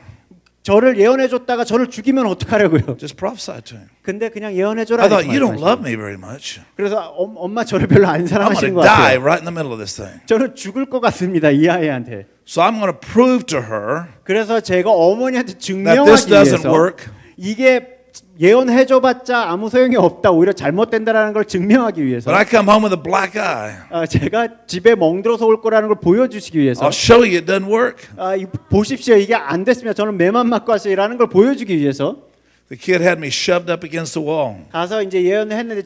저를 예언해 줬다가 저를 죽이면 어떡하려고요? Just prophesy to him. 근데 그냥 예언해 줘라. I thought, you don't love me very much. 그래서 엄마 저를 별로 안 I'm 사랑하시는 going 것 to die 같아요. right in the middle of this thing. 저는 죽을 것 같습니다. 이 아이한테. So I'm going to prove to her 그래서 제가 어머니한테 that this 증명하기 doesn't 위해서 work. 이게 예언해줘봤자 아무 소용이 없다. 오히려 잘못된다라는 걸 증명하기 위해서 When I come home with a black eye, 제가 집에 멍들어서 올 거라는 걸 보여주시기 위해서 I'll show you it doesn't work. 보십시오. 이게 안 됐습니다. 저는 매만 맞고 왔어요라는 걸 보여주기 위해서 The kid had me shoved up against the wall. 가서 이제 예언을 했는데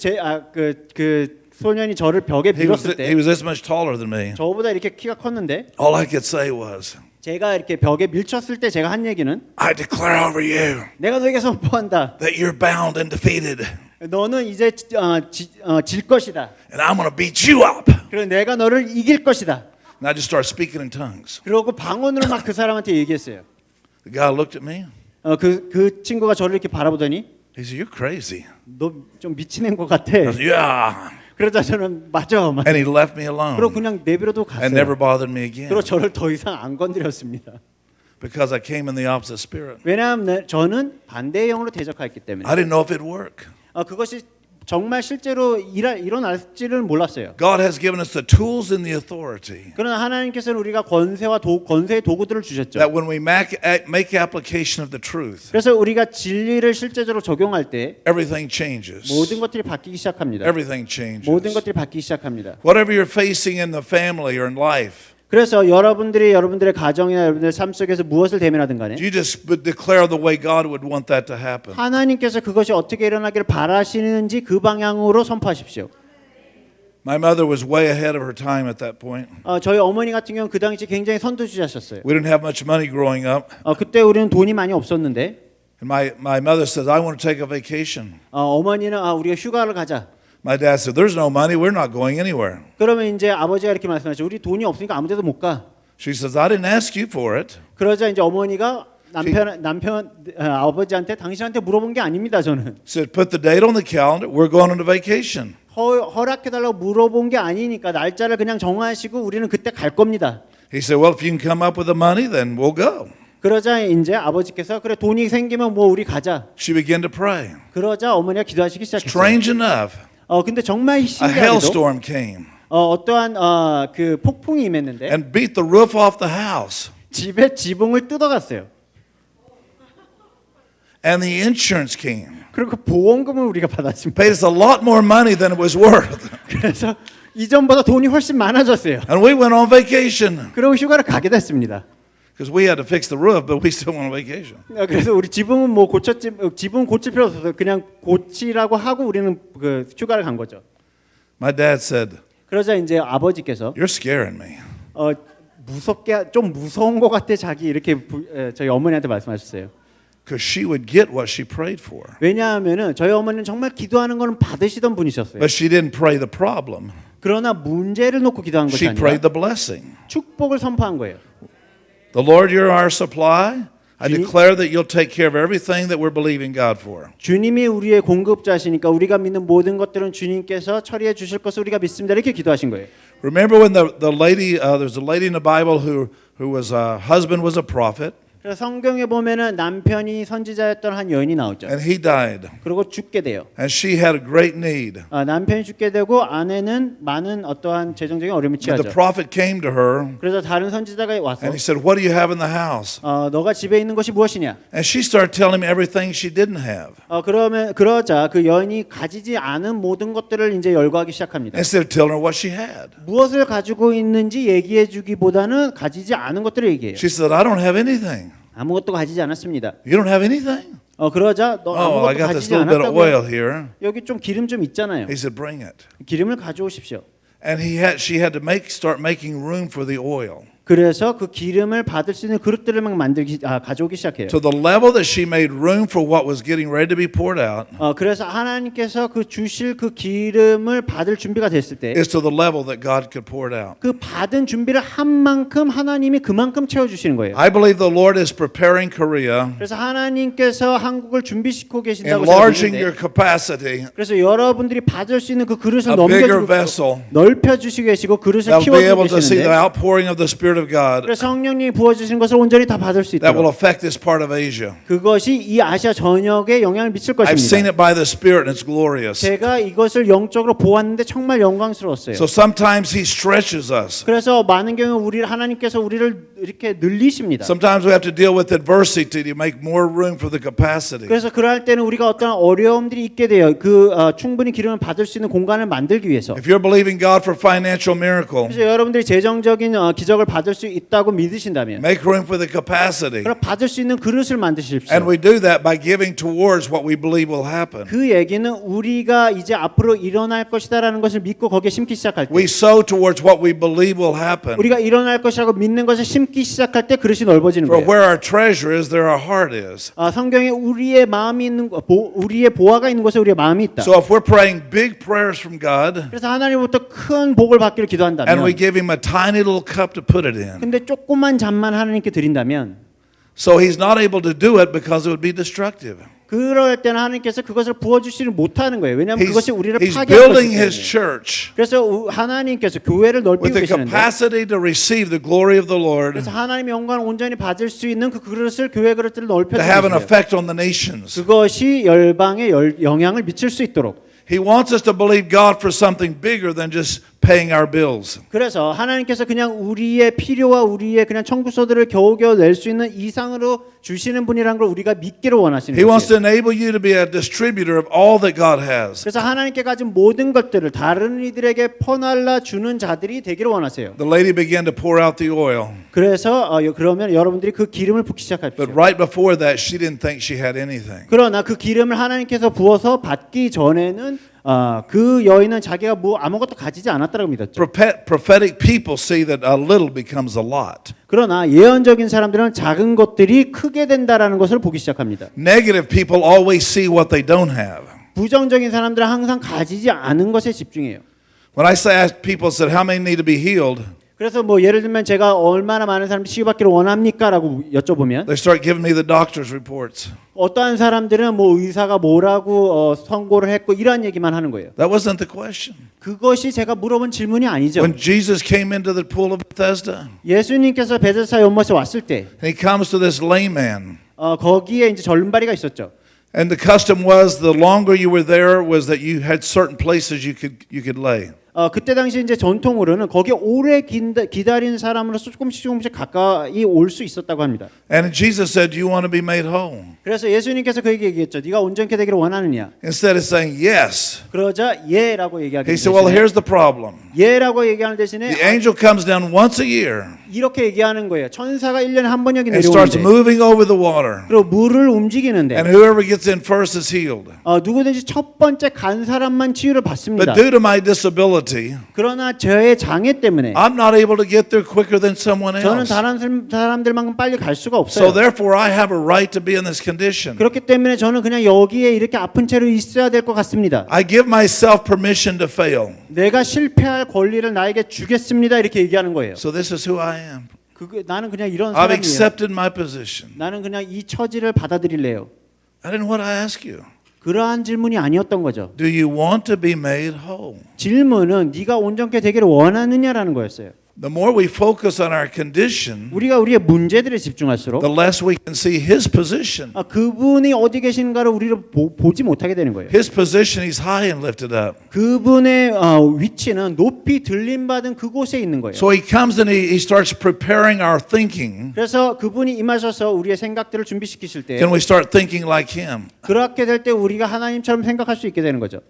그 소년이 저를 벽에 He was 밀었을 때 this much taller than me. 저보다 이렇게 키가 컸는데 All I could say was, 제가 이렇게 벽에 밀쳤을 때 제가 한 얘기는 I declare over you 내가 너에게 선포한다. that you're bound and defeated, 너는 이제 질 것이다. and I'm going to beat you up. 그리고 내가 너를 이길 것이다. And I just started speaking in tongues. 그러고 방언으로 막 그 사람한테 얘기했어요. The guy looked at me. 그 친구가 저를 이렇게 바라보더니 He said, you're crazy. 너 좀 미친 애인 것 같아. I said, yeah. 그러자 저는 맞아. And he left me alone 그리고 그냥 내버려두고 and never 갔어요. bothered me again 그리고 저를 더 이상 안 건드렸습니다. because I came in the opposite spirit. 왜냐하면 저는 반대의 영으로 대적했기 때문에. I didn't know if it'd work. 그것이 정말 실제로 일어날지를 몰랐어요. God has given us the tools and the authority 그러나 하나님께서는 우리가 권세의 도구들을 주셨죠. that when we make application of the truth, 그래서 우리가 진리를 실제적으로 적용할 때 everything changes. 모든 것들이 바뀌기 시작합니다. Everything changes. 모든 것들이 바뀌기 시작합니다. Whatever you're facing in the family or in life, 그래서 여러분들의 가정이나 여러분들의 삶 속에서 무엇을 대면하든 간에 you just declare the way God would want that to happen. 하나님께서 그것이 어떻게 일어나기를 바라시는지 그 방향으로 선포하십시오. My mother was way ahead of her time at that point. 저희 어머니 같은 경우는 그 당시 굉장히 선두주자셨어요. We didn't have much money growing up. 그때 우리는 돈이 많이 없었는데 And my mother says, I want to take a vacation. 어머니는 우리가 휴가를 가자. My dad said, there's no money. We're not going anywhere. 그러면 이제 아버지가 이렇게 말씀하죠. 우리 돈이 없으니까 아무 데도 못 가. She says, I didn't ask you for it. 그러자 이제 어머니가 아버지한테 당신한테 물어본 게 아닙니다. 저는 Said, put the date on the calendar. We're going on a vacation. 허락해달라고 물어본 게 아니니까 날짜를 그냥 정하시고 우리는 그때 갈 겁니다. He said, well, if you can come up with the money, then we'll go. 그러자 이제 아버지께서 그래 돈이 생기면 뭐 우리 가자. She began to pray. 그러자 어머니가 기도하시기 시작했어요. Strange enough, 근데 정말 a 신기하게도 hailstorm came 어떠한 그 폭풍이 임했는데 and beat the roof off the house. 집의 지붕을 뜯어갔어요. And the insurance came. 그리고 보험금을 우리가 받았습니다. Paid us a lot more money than it was worth. 그래서 이전보다 돈이 훨씬 많아졌어요. And we went on vacation. 그리고 휴가를 가게 됐습니다. Because we had to fix the roof, but we still went on vacation. 그래서 우리 지붕은 뭐 지붕 고칠 필요 없어서 그냥 고치라고 하고 우리는 그 휴가를 간 거죠. My dad said, 그러자 이제 아버지께서 you're scaring me. 무섭게 좀 무서운 것 같아 자기 이렇게 저희 어머니한테 말씀하셨어요. Because she would get what she prayed for. 왜냐하면은 저희 어머니는 정말 기도하는 거는 받으시던 분이셨어요. But she didn't pray the problem. 그러나 문제를 놓고 기도한 것이 She prayed 아니라 the blessing. 축복을 선포한 거예요. The Lord, you're our supply. I 주님- declare that you'll take care of everything that we're believing God for. 주님이 우리의 공급자시니까 우리가 믿는 모든 것들은 주님께서 처리해 주실 것을 우리가 믿습니다. 이렇게 기도하신 거예요. Remember when the lady, there's a lady in the Bible who was husband was a prophet 그래서 성경에 보면은 남편이 선지자였던 한 여인이 나오죠. and he died 그리고 죽게 돼요. and she had a great need. 남편이 죽게 되고 아내는 많은 어떠한 재정적인 어려움을 And the 취하죠. prophet came to her 그래서 다른 선지자가 와서 and he said, "What do you have in the house?" 너가 집에 있는 것이 무엇이냐? And she started telling him everything she didn't have. 그러자 그 여인이 가지지 않은 모든 것들을 이제 열거하기 시작합니다. Instead of telling her what she had, 무엇을 가지고 있는지 얘기해주기보다는 가지지 않은 것들을 얘기해요. she said, "I don't have anything." 아무것도 가지지 않았습니다. You don't have anything? 그러자 너 Oh, I 아무것도 got this 가지지 little bit of oil 않았다고요. here. 여기 좀 기름 좀 있잖아요. He said, "Bring it." 기름을 가져오십시오. And she had to start making room for the oil. 그래서 그 기름을 받을 수 있는 그릇들을 막 가져오기 시작해요. to the level that she made room for what was getting ready to be poured out 그래서 하나님께서 그 주실 그 기름을 받을 준비가 됐을 때 is to the level that God could pour it out. 그 받은 준비를 한 만큼 하나님이 그만큼 채워주시는 거예요. I believe the Lord is preparing Korea, 그래서 하나님께서 한국을 준비시키고 계신다고 enlarging your 생각하는데 capacity, 그래서 여러분들이 받을 수 있는 그 그릇을 a bigger 넘겨주고 vessel 넓혀주시고 계시고 그릇을 that will be able 키워주고 to see the 계시는데 outpouring of the Spirit of God 그래서 성령님이 부어주시는 것을 온전히 다 받을 수 that will 있도록 affect this part of Asia. 그것이 이 아시아 전역에 영향을 미칠 I've seen 것입니다. it by the Spirit and it's glorious. 제가 이것을 영적으로 보았는데 정말 영광스러웠어요. So sometimes He stretches us. 그래서 많은 경우 하나님께서 우리를 이렇게 늘리십니다. Sometimes we have to deal with adversity to make more room for the capacity. 그래서 그럴 때는 우리가 어떤 어려움들이 있게 돼요. 충분히 기름을 받을 수 있는 공간을 만들기 위해서. If you're believing God for financial miracle, 그래서 여러분들이 재정적인 기적을 받을 수 있다고 믿으신다면 make room for the capacity. 그럼 받을 수 있는 그릇을 만드십시오. And we do that by giving towards what we believe will happen. 그 얘기는 우리가 이제 앞으로 일어날 것이다라는 것을 믿고 거기에 심기 시작할 때 We sow towards what we believe will happen. 우리가 일어날 것이라고 믿는 것을 심기 시작할 때 그릇이 넓어지는 For 거예요. where our treasure is, there our heart is. 성경에 우리의 마음이 있는 우리의 보화가 있는 곳에 우리의 마음이 있다. So if we're praying big prayers from God 그래서 하나님부터 큰 복을 받기를 and we 기도한다면 give Him a tiny little cup to put it in, 근데 조그만 잔만 하나님께 드린다면 so He's not able to do it because it would be destructive. 그럴 때는 하나님께서 그것을 부어주지를 못하는 거예요. 왜냐하면 그것이 우리를 He's 파괴할 building 것이기 His 때문에. church 그래서 하나님께서 교회를 넓히고 with the 계시는데 capacity to receive the glory of the Lord, 그래서 하나님의 영광을 온전히 받을 수 있는 그 그릇을 교회 그릇들을 넓혀주고 to have an 계세요. effect on the nations. 그것이 열방에 영향을 미칠 수 있도록 He wants us to believe God for something bigger than just paying our bills. 그래서 하나님께서 그냥 우리의 필요와 우리의 그냥 청구서들을 겨우겨우 낼 수 있는 이상으로 주시는 분이라는 걸 우리가 믿기를 원하시는 He wants to 거예요. enable you to be a distributor of all that God has. 그래서 하나님께 가진 모든 것들을 다른 이들에게 퍼날라 주는 자들이 되기를 원하세요. The lady began to pour out the oil, 그래서 그러면 여러분들이 그 기름을 붓기 시작합시다. but right before that, she didn't think she had anything. 그러나 그 기름을 하나님께서 부어서 받기 전에는 그 여인은 자기가 뭐 아무것도 가지지 않았다고 믿었죠. Prophetic people see that a little becomes a lot. 그러나 예언적인 사람들은 작은 것들이 크게 된다라는 것을 보기 시작합니다. Negative people always see what they don't have. 부정적인 사람들은 항상 가지지 않은 것에 집중해요. When I say ask people said how many need to be healed, 그래서 뭐 예를 들면 제가 얼마나 많은 사람들이 치유받기를 원합니까라고 여쭤보면 they start giving me the doctor's reports. 어떠한 사람들은 뭐 의사가 뭐라고 선고를 했고 이런 얘기만 하는 거예요. That wasn't the question. 그것이 제가 물어본 질문이 아니죠. When Jesus came into the pool of Bethesda, 예수님께서 베데스다 연못에 왔을 때 he comes to this lame man. 거기에 이제 절름발이가 있었죠. And the custom was the longer you were there was that you had certain places you could lay. 그때 당시 이제 전통으로는 거기에 오래 기다린 사람으로서 조금씩 가까이 올 수 있었다고 합니다. And Jesus said, "Do you want to be made whole?" 그래서 예수님께서 그에게 얘기했죠. 네가 온전케 되기를 원하느냐? Instead of saying yes, 그러자 예라고 얘기하게 he said, "Well, 되시네. here's the problem. 예라고 얘기하는 대신에 The angel comes down once a year 이렇게 얘기하는 거예요. 천사가 1년에 한 번 여기 and starts 내려오는데 moving over the water, 그리고 물을 움직이는데 and whoever gets in first is healed. 누구든지 첫 번째 간 사람만 치유를 받습니다. But due to my disability, 그러나 저의 장애 때문에 I'm not able to get there quicker than someone 저는 else. 다른 사람들만큼 빨리 갈 수가 So 없어요. therefore, I have a right to be in this condition. 그렇기 때문에 저는 그냥 여기에 이렇게 아픈 채로 있어야 될 것 같습니다. I give myself permission to fail. 내가 실패할 권리를 나에게 주겠습니다. 이렇게 얘기하는 거예요. So this is who I am. 나는 그냥 이런 I've 사람이에요. accepted my position. 나는 그냥 이 처지를 받아들일래요. I didn't want to ask you. 그러한 질문이 아니었던 거죠. Do you want to be made whole? 질문은 네가 온전케 되기를 원하느냐라는 거였어요. The more we focus on our condition, 우리가 우리의 문제들에 집중할수록 the less we can see His position. 그분이 어디 계신가를 우리를 보지 못하게 되는 거예요. His position, He's high and lifted up. 그분의 위치는 높이 들림받은 그곳에 있는 거예요. So He comes and He starts preparing our thinking. 그래서 그분이 임하셔서 우리의 생각들을 준비시키실 때 Can we start thinking like Him? 그렇게 될 때 우리가 하나님처럼 생각할 수 있게 되는 거죠.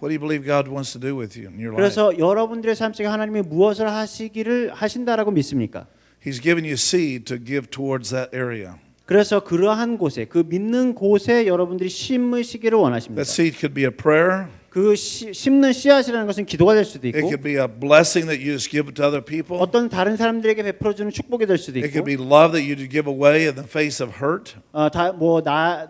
What do you believe God wants to do with you in your life? 그래서 여러분들의 삶 속에 하나님이 무엇을 하신다라고 믿습니까? He's given you seed to give towards that area. 그래서 그러한 곳에 그 믿는 곳에 여러분들이 심으시기를 원하십니다. That seed could be a prayer. 그 심는 씨앗이라는 것은 기도가 될 수도 It 있고 could be a blessing that you just give to other people. 어떤 다른 사람들에게 베풀어주는 축복이 될 수도 It could 있고 be love that you give away in the face of hurt.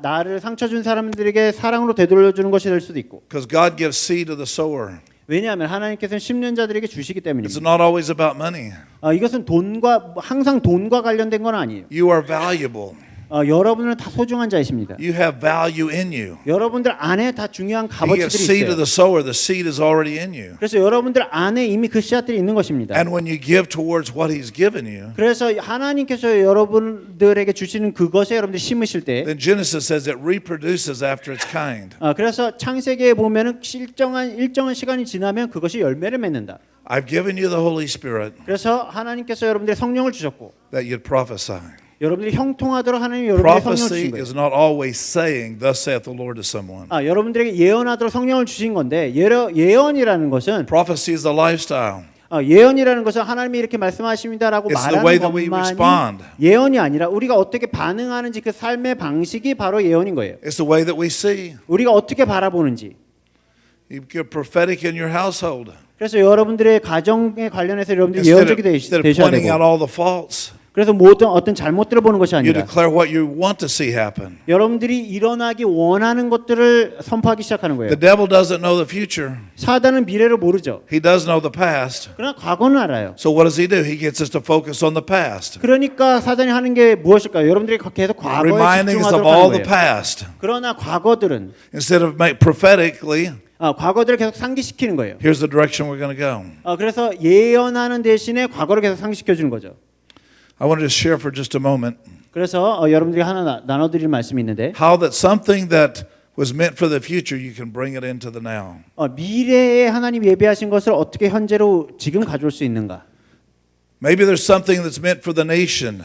나를 상처 준 사람들에게 사랑으로 되돌려주는 것이 될 수도 있고 Because God gives seed to the sower. 왜냐하면 하나님께서는 심는 자들에게 주시기 It's 때문입니다. not always about money. 이것은 항상 돈과 관련된 건 아니에요. You are valuable. 여러분은 다 소중한 자이십니다. You have value in you. 여러분들 안에 다 중요한 He gives 값어치들이 seed to 있어요. the sower. The seed is already in you. 그래서 여러분들 안에 이미 그 씨앗들이 있는 것입니다. And when you give towards what He's given you, 그래서 하나님께서 여러분들에게 주시는 그것에 여러분들이 심으실 때 then Genesis says it reproduces after its kind. 그래서 창세기에 보면은 일정한 시간이 지나면 그것이 열매를 맺는다. I've given you the Holy Spirit 그래서 하나님께서 여러분들의 성령을 주셨고 that you'd prophesy. 여러분들이 형통하도록 하나님이 여러분에게 성령을 주신 Prophecy 거예요. is not always saying, "Thus saith the Lord" to someone. 여러분들에게 예언하도록 성령을 주신 건데 예언이라는 것은 Prophecy is a lifestyle. 예언이라는 것은 하나님이 이렇게 말씀하십니다라고 It's the way 말하는 that we 것만이 respond. 예언이 아니라 우리가 어떻게 반응하는지 그 삶의 방식이 바로 예언인 거예요. It's the way that we see. 우리가 어떻게 바라보는지. You're prophetic in your household. 그래서 여러분들의 가정에 관련해서 여러분들이 Instead 예언적이 of 되셔야 pointing out 되고 all the faults, 그래서 어떤 잘못들을 보는 것이 you 아니라 declare what you want to see happen. 여러분들이 일어나기 원하는 것들을 선포하기 시작하는 거예요. The devil doesn't know the future. 사단은 미래를 모르죠. He does know the past. 그러나 과거는 알아요. So what does he do? He gets us to focus on the past, 그러니까 사단이 하는 게 무엇일까요? 여러분들이 계속 과거에 reminding us of 집중하도록 all 하는 the 거예요. past. 그러나 과거들은 Instead of prophetically, 과거들을 계속 상기시키는 거예요. here's the direction we're going to go. 그래서 예언하는 대신에 과거를 계속 상기시켜 주는 거죠. I want to just share for just a moment 그래서 여러분들이 하나 나눠드릴 말씀이 있는데 how that something that was meant for the future, you can bring it into the now. 미래에 하나님 예비하신 것을 어떻게 현재로 지금 가져올 수 있는가? Maybe there's something that's meant for the nation.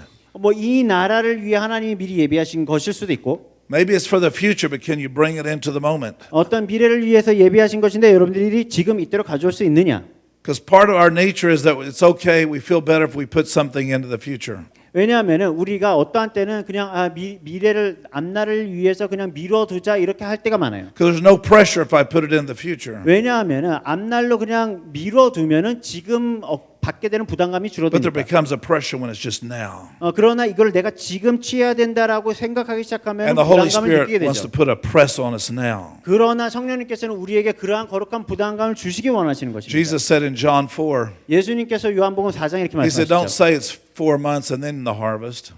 이 나라를 위해 하나님이 미리 예비하신 것일 수도 있고 Maybe it's for the future, but can you bring it into the moment? 어떤 미래를 위해서 예비하신 것인데 여러분들이 지금 이때로 가져올 수 있느냐? Because part of our nature is that it's okay, we feel better if we put something into the future. 왜냐하면은 우리가 어떠한 때는 그냥 미래를 앞날을 위해서 그냥 미뤄두자 이렇게 할 때가 많아요. Because there's no pressure if I put it in the future. 왜냐하면은 앞날로 그냥 미뤄두면은 지금 받게 되는 부담감이 But there 줄어드니까. becomes a pressure when it's just now. 그러나 이걸 내가 지금 취해야 된다라고 생각하기 시작하면 And the Holy 부담감을 Spirit 느끼게 wants to 되죠. put a press on us now. 그러나 성령님께서는 우리에게 그러한 거룩한 부담감을 주시기 원하시는 것입니다. Jesus said in John 4, 예수님께서 요한복음 4장 이렇게 He said, don't 말씀하시죠. say it's 4 months and then the harvest.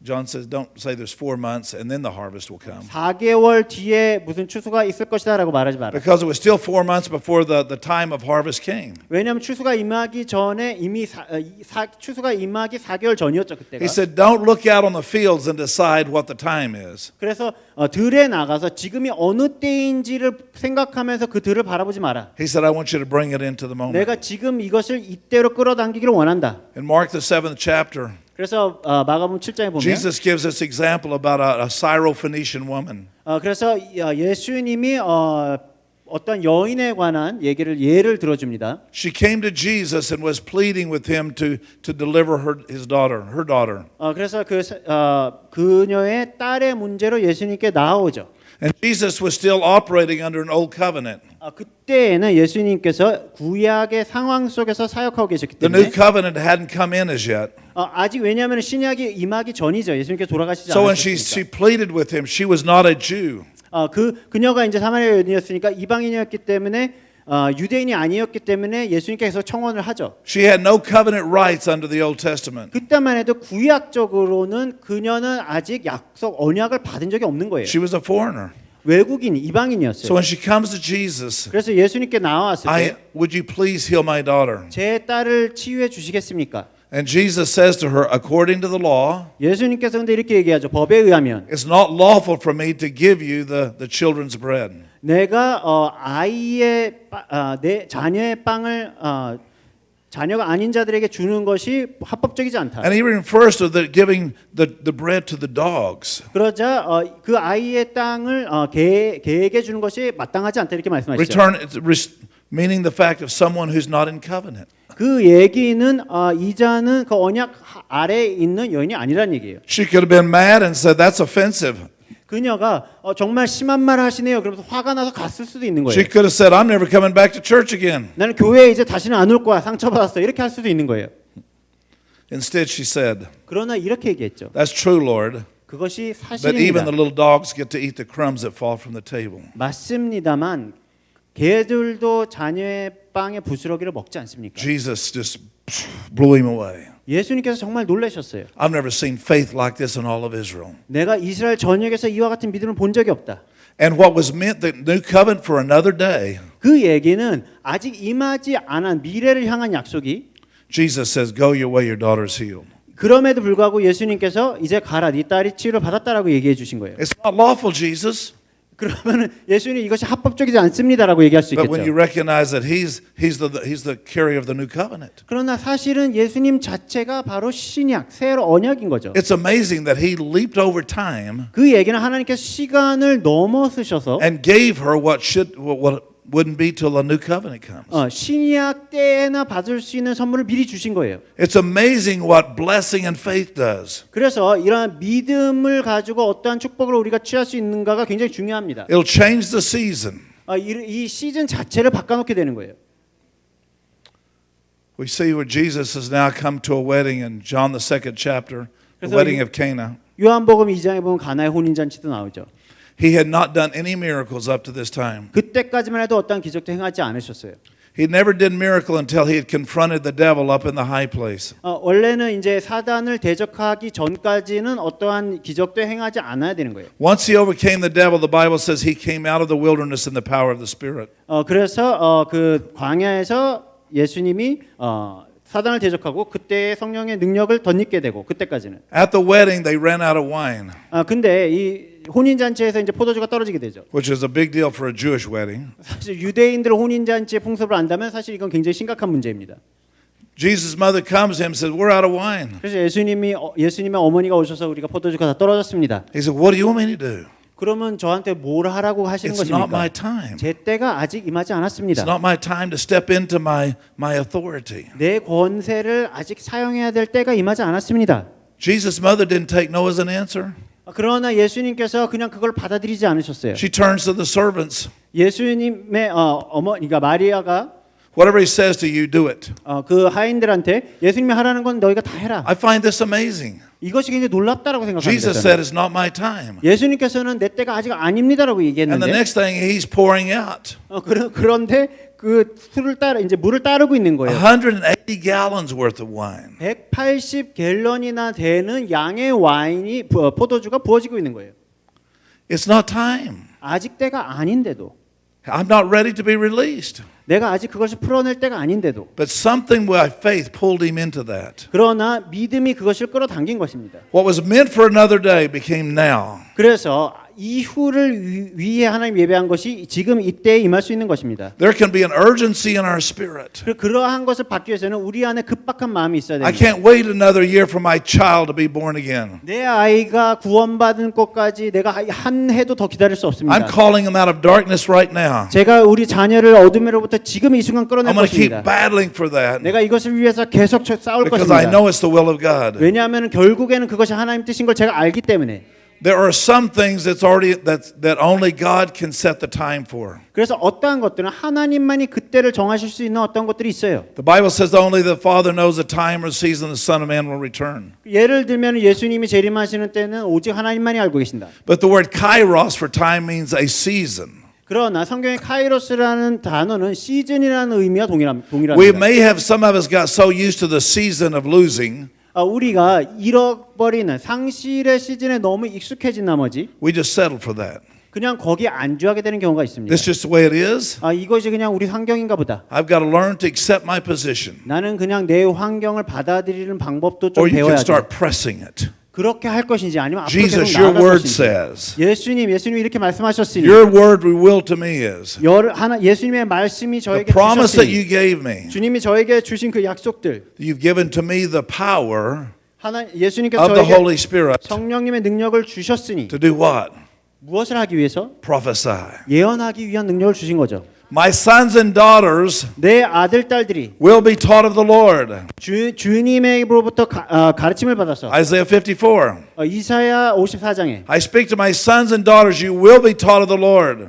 John says, don't say there's 4 months and then the harvest will come. 4개월 뒤에 무슨 추수가 있을 것이다라고 말하지 마라. Because it was still 4 months before the time of harvest came. 왜냐하면 추수가 임하기 전에 이미 추수가 임하기 4개월 전이었죠 그때가. He said, don't look out on the fields and decide what the time is. 그래서 들에 나가서 지금이 어느 때인지를 생각하면서 그 들을 바라보지 마라. He said, I want you to bring it into the moment. 내가 지금 이것을 이때로 끌어당기기를 원한다. In Mark the 7th chapter, 그래서 마가복음 7장에 보면 Jesus gives this example about a Syrophoenician woman. 그래서 예수님이 어떤 여인에 관한 예를 들어줍니다. She came to Jesus and was pleading with him to deliver her daughter. 그래서 그녀의 딸의 문제로 예수님께 나아오죠. And Jesus was still operating under an old covenant. 그때에는 예수님께서 구약의 상황 속에서 사역하고 계셨기 The new 때문에 covenant hadn't come in as yet. 아직 왜냐하면 신약이 임하기 전이죠. 예수님께서 돌아가시지 So when she 않았으니까. pleaded with him, she was not a Jew. 그녀가 이제 사마리아 여인이었으니까 이방인이었기 때문에 유대인이 아니었기 때문에 예수님께서 청원을 하죠. She had no covenant rights under the Old Testament. 그때만 해도 구약적으로는 그녀는 아직 언약을 받은 적이 없는 거예요. She was a foreigner. 외국인, 이방인이었어요. So when she comes to Jesus, 그래서 예수님께 나왔을 때 would you please heal my daughter? 제 딸을 치유해 주시겠습니까? And Jesus says to her, according to the law, 예수님께서 근데 이렇게 얘기하죠. 법에 의하면 it's not lawful for me to give you the children's bread. 내가 내 자녀의 빵을 자녀가 아닌 자들에게 주는 것이 합법적이지 않다. And he refers to giving the bread to the dogs. 그러자 그 아이의 땅을 개에게 주는 것이 마땅하지 않다 이렇게 말씀하시죠. Meaning the fact of someone who's not in covenant. 그 얘기는 이자는 그 언약 아래에 있는 여인이 아니란 얘기예요. She could have been mad and said that's offensive. 그녀가 정말 심한 말 하시네요. 그러면서 화가 나서 갔을 수도 있는 She 거예요. could have said, I'm never coming back to church again. 나는 교회에 이제 다시는 안 올 거야. 상처받았어. 이렇게 할 수도 있는 거예요. Instead, she said, 그러나 이렇게 얘기했죠. That's true, Lord, 그것이 but even 사실입니다. the little dogs get to eat the crumbs that fall from the table. 맞습니다만 개들도 자녀의 빵의 부스러기를 먹지 않습니까? Jesus just blew him away. 예수님께서 정말 놀라셨어요. I've never seen faith like this in all of Israel. 내가 이스라엘 전역에서 이와 같은 믿음을 본 적이 없다. And what was meant the new covenant for another day, 그 얘기는 아직 임하지 않은 미래를 향한 약속이 Jesus says, Go your way, your daughter's healed. 그럼에도 불구하고 예수님께서 이제 가라, 네 딸이 치유를 받았다라고 얘기해 주신 거예요. It's not lawful, Jesus. 그러면은 예수님 이것이 합법적이지 않습니다라고 얘기할 수 But when you 있겠죠. recognize that he's the carrier of the new covenant. 그러나 사실은 예수님 자체가 바로 신약, 새 언약인 거죠. It's amazing that he leaped over time 그 얘기는 하나님께서 시간을 넘어서셔서 and gave her what wouldn't be till the new covenant comes. 신약 때나 받을 수 있는 선물을 미리 주신 거예요. It's amazing what blessing and faith does. 그래서 이러한 믿음을 가지고 어떠한 축복을 우리가 취할 수 있는가가 굉장히 중요합니다. It'll change the season. 이 시즌 자체를 바꿔놓게 되는 거예요. We see where Jesus has now come to a wedding in John the 2nd chapter, the 그래서 wedding of Cana. 요한복음 2장에 보면 가나의 혼인잔치도 나오죠. He had not done any miracles up to this time. 그때까지만 해도 어떠한 기적도 행하지 않으셨어요. He never did miracle until he had confronted the devil up in the high place. 원래는 이제 사단을 대적하기 전까지는 어떠한 기적도 행하지 않아야 되는 거예요. Once he overcame the devil, the Bible says he came out of the wilderness in the power of the Spirit. 그래서 그 광야에서 예수님이 사단을 대적하고 그때 성령의 능력을 덧입게 되고 그때까지는. At the wedding, they ran out of wine, 근데 이 혼인 잔치에서 이제 포도주가 떨어지게 되죠. which is a big deal for a Jewish wedding. 사실 유대인들 혼인 잔치의 풍습을 안다면 사실 이건 굉장히 심각한 문제입니다. Jesus' mother comes to him and says, "We're out of wine." 그래서 예수님의 어머니가 오셔서 우리가 포도주가 다 떨어졌습니다. He said, "What do you want me to do? 그러면 저한테 뭘 하라고 하시는 It's not my 것입니까? time. 제 때가 아직 임하지 It's 않았습니다. not my time to step into my authority." 내 권세를 아직 사용해야 될 때가 임하지 않았습니다. Jesus' mother didn't take no as an answer. 그러나 예수님께서 그냥 그걸 받아들이지 않으셨어요. She turns to the servants. 예수님의 어머니가 마리아가 Whatever he says to you, do it. 그 하인들한테 예수님이 하라는 건 너희가 다 해라. I find this amazing. 이것이 굉장히 놀랍다라고 Jesus 생각합니다. said, "It's not my time." 예수님께서는 내 때가 아직 아닙니다라고 And the 얘기했는데 next thing, he's pouring out 그런데 그 술을 따라 이제 물을 따르고 있는 거예요. 180 gallons worth of wine. 180갤런이나 되는 양의 와인이 포도주가 부어지고 있는 거예요. It's not time. 아직 때가 아닌데도 I'm not ready to be released. 내가 아직 그것을 풀어낼 때가 아닌데도 But something by faith pulled him into that. 그러나 믿음이 그것을 끌어당긴 것입니다. What was meant for another day became now. 그래서 이후를 위해 하나님 예배한 것이 지금 이때에 임할 수 있는 것입니다. There can be an urgency in our spirit. 그러한 것을 받기 위해서는 우리 안에 급박한 마음이 있어야 I 됩니다. can't wait another year for my child to be born again. 내 아이가 구원받은 것까지 내가 한 해도 더 기다릴 수 없습니다. I'm calling him out of darkness right now. 제가 우리 자녀를 어둠으로부터 지금 이 순간 끌어낼 I'm going to keep 것입니다. battling for that 내가 이것을 위해서 계속 싸울 because I 것입니다. know it's the will of God. 왜냐하면 결국에는 그것이 하나님 뜻인 걸 제가 알기 때문에. There are some things that only God can set the time for. 그래서 어떠한 것들은 하나님만이 그때를 정하실 수 있는 어떤 것들이 있어요. The Bible says only the Father knows the time or season the Son of Man will return. 예를 들면 예수님이 재림하시는 때는 오직 하나님만이 알고 계신다. But the word kairos for time means a season. 그러나 성경의 카이로스라는 단어는 시즌이라는 의미와 We 동일합니다. may have, some of us got so used to the season of losing, 우리가 잃어버리는 상실의 시즌에 너무 익숙해진 나머지 we just settle for that. 그냥 거기에 안주하게 되는 경우가 있습니다. This is just the way it is. 이것이 그냥 우리 환경인가 보다. I've got to learn to accept my position. 나는 그냥 내 환경을 받아들이는 방법도 좀 Or you can 배워야 돼. start pressing it. 그렇게 할 것인지 아니면 앞으로 Jesus, 계속 your 나아갈 word 것인지. says, 예수님이 이렇게 말씀하셨으니 your word will to me is, 예수님의 말씀이 the 저에게 promise that 주셨으니 you gave me, 주님이 저에게 주신 그 약속들 you've given to me the power 예수님께서 of the 저에게 Holy Spirit 성령님의 능력을 주셨으니 to do what? 무엇을 하기 위해서? Prophesy. 예언하기 위한 능력을 주신 거죠. My sons and daughters 내 아들 딸들이 will be taught of the Lord. 주님으로부터 가르침을 받아서 Isaiah 54. 이사야 54장에 I speak to my sons and daughters, you will be taught of the Lord.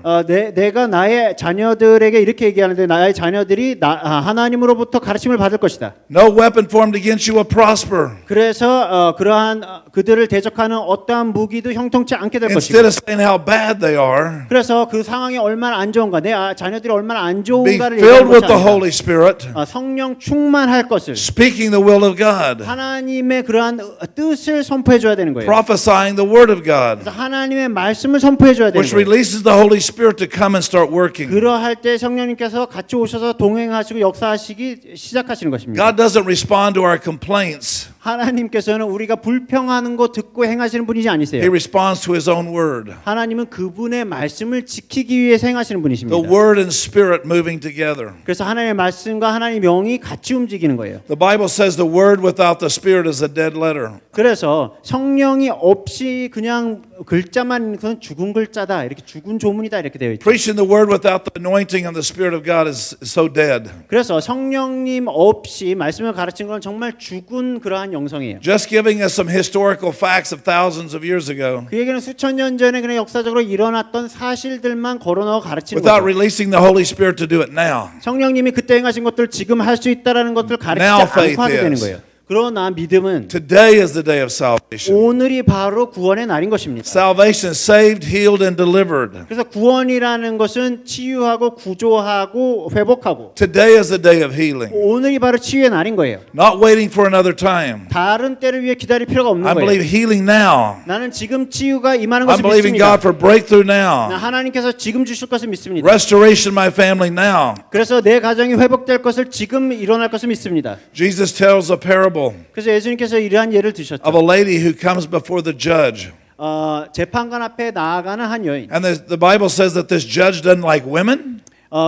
내가 나의 자녀들에게 이렇게 얘기하는데 나의 자녀들이 하나님으로부터 가르침을 받을 것이다. No weapon formed against you will prosper. 그래서 그러한 그들을 대적하는 어떠한 무기도 형통치 않게 될 Instead 것이고 of saying how bad they are, 그래서 그 상황이 얼마나 안 좋은가 내 자녀들이 얼마나 안 be 좋은가를 filled 얘기하는 with 것이 the 아니라 Holy Spirit, 성령 충만할 것을 speaking the will of God, 하나님의 그러한 뜻을 선포해 줘야 되는 거예요. prophesying the word of God, 그래서 하나님의 말씀을 선포해 줘야 되는 which 거예요. releases the Holy Spirit to come and start working. 그러할 때 성령님께서 같이 오셔서 동행하시고 역사하시기 시작하시는 것입니다. God doesn't respond to our complaints. 하나님께서는 우리가 불평하는 거 듣고 행하시는 분이지 He 아니세요. responds to His own word. 하나님은 그분의 말씀을 지키기 위해서 행하시는 분이십니다. The word and spirit moving together. 그래서 하나님의 말씀과 하나님의 명이 같이 움직이는 거예요. The Bible says the word without the spirit is a dead letter. 그래서 성령이 없이 그냥 글자만 그건 죽은 글자다 이렇게 죽은 조문이다 이렇게 되어 있죠. Preaching the word without the anointing and the spirit of God is so dead. 그래서 성령님 없이 말씀을 가르치는 건 정말 죽은 그러한 영성이에요. Just giving us some historical facts of thousands of years ago 그 얘기는 수천 년 전에 그냥 역사적으로 일어났던 사실들만 걸어넣어 가르치는 without 거죠. releasing the Holy Spirit to do it now. 성령님이 그때 행하신 것들 지금 할 수 있다라는 것들 가르치지 Now faith 않고 하게 되는 is. 거예요. 그러나 믿음은 Today is the day of salvation. 오늘이 바로 구원의 날인 것입니다. Salvation saved, healed, and delivered. 그래서 구원이라는 것은 치유하고 구조하고 회복하고 Today is the day of healing. 오늘이 바로 치유의 날인 거예요. Not waiting for another time. 다른 때를 위해 기다릴 필요가 없는 I 거예요. believe healing now. 나는 지금 치유가 임하는 I'm 것을 believing 믿습니다. God for breakthrough now. 하나님께서 지금 주실 것을 믿습니다. Restoration of my family now. 그래서 내 가정이 회복될 것을 지금 일어날 것을 믿습니다. Jesus tells a parable 그래서 예수님께서 이러한 예를 드셨죠. of a lady who comes before the judge. 재판관 앞에 나아가는 한 여인. And the Bible says that this judge doesn't like women.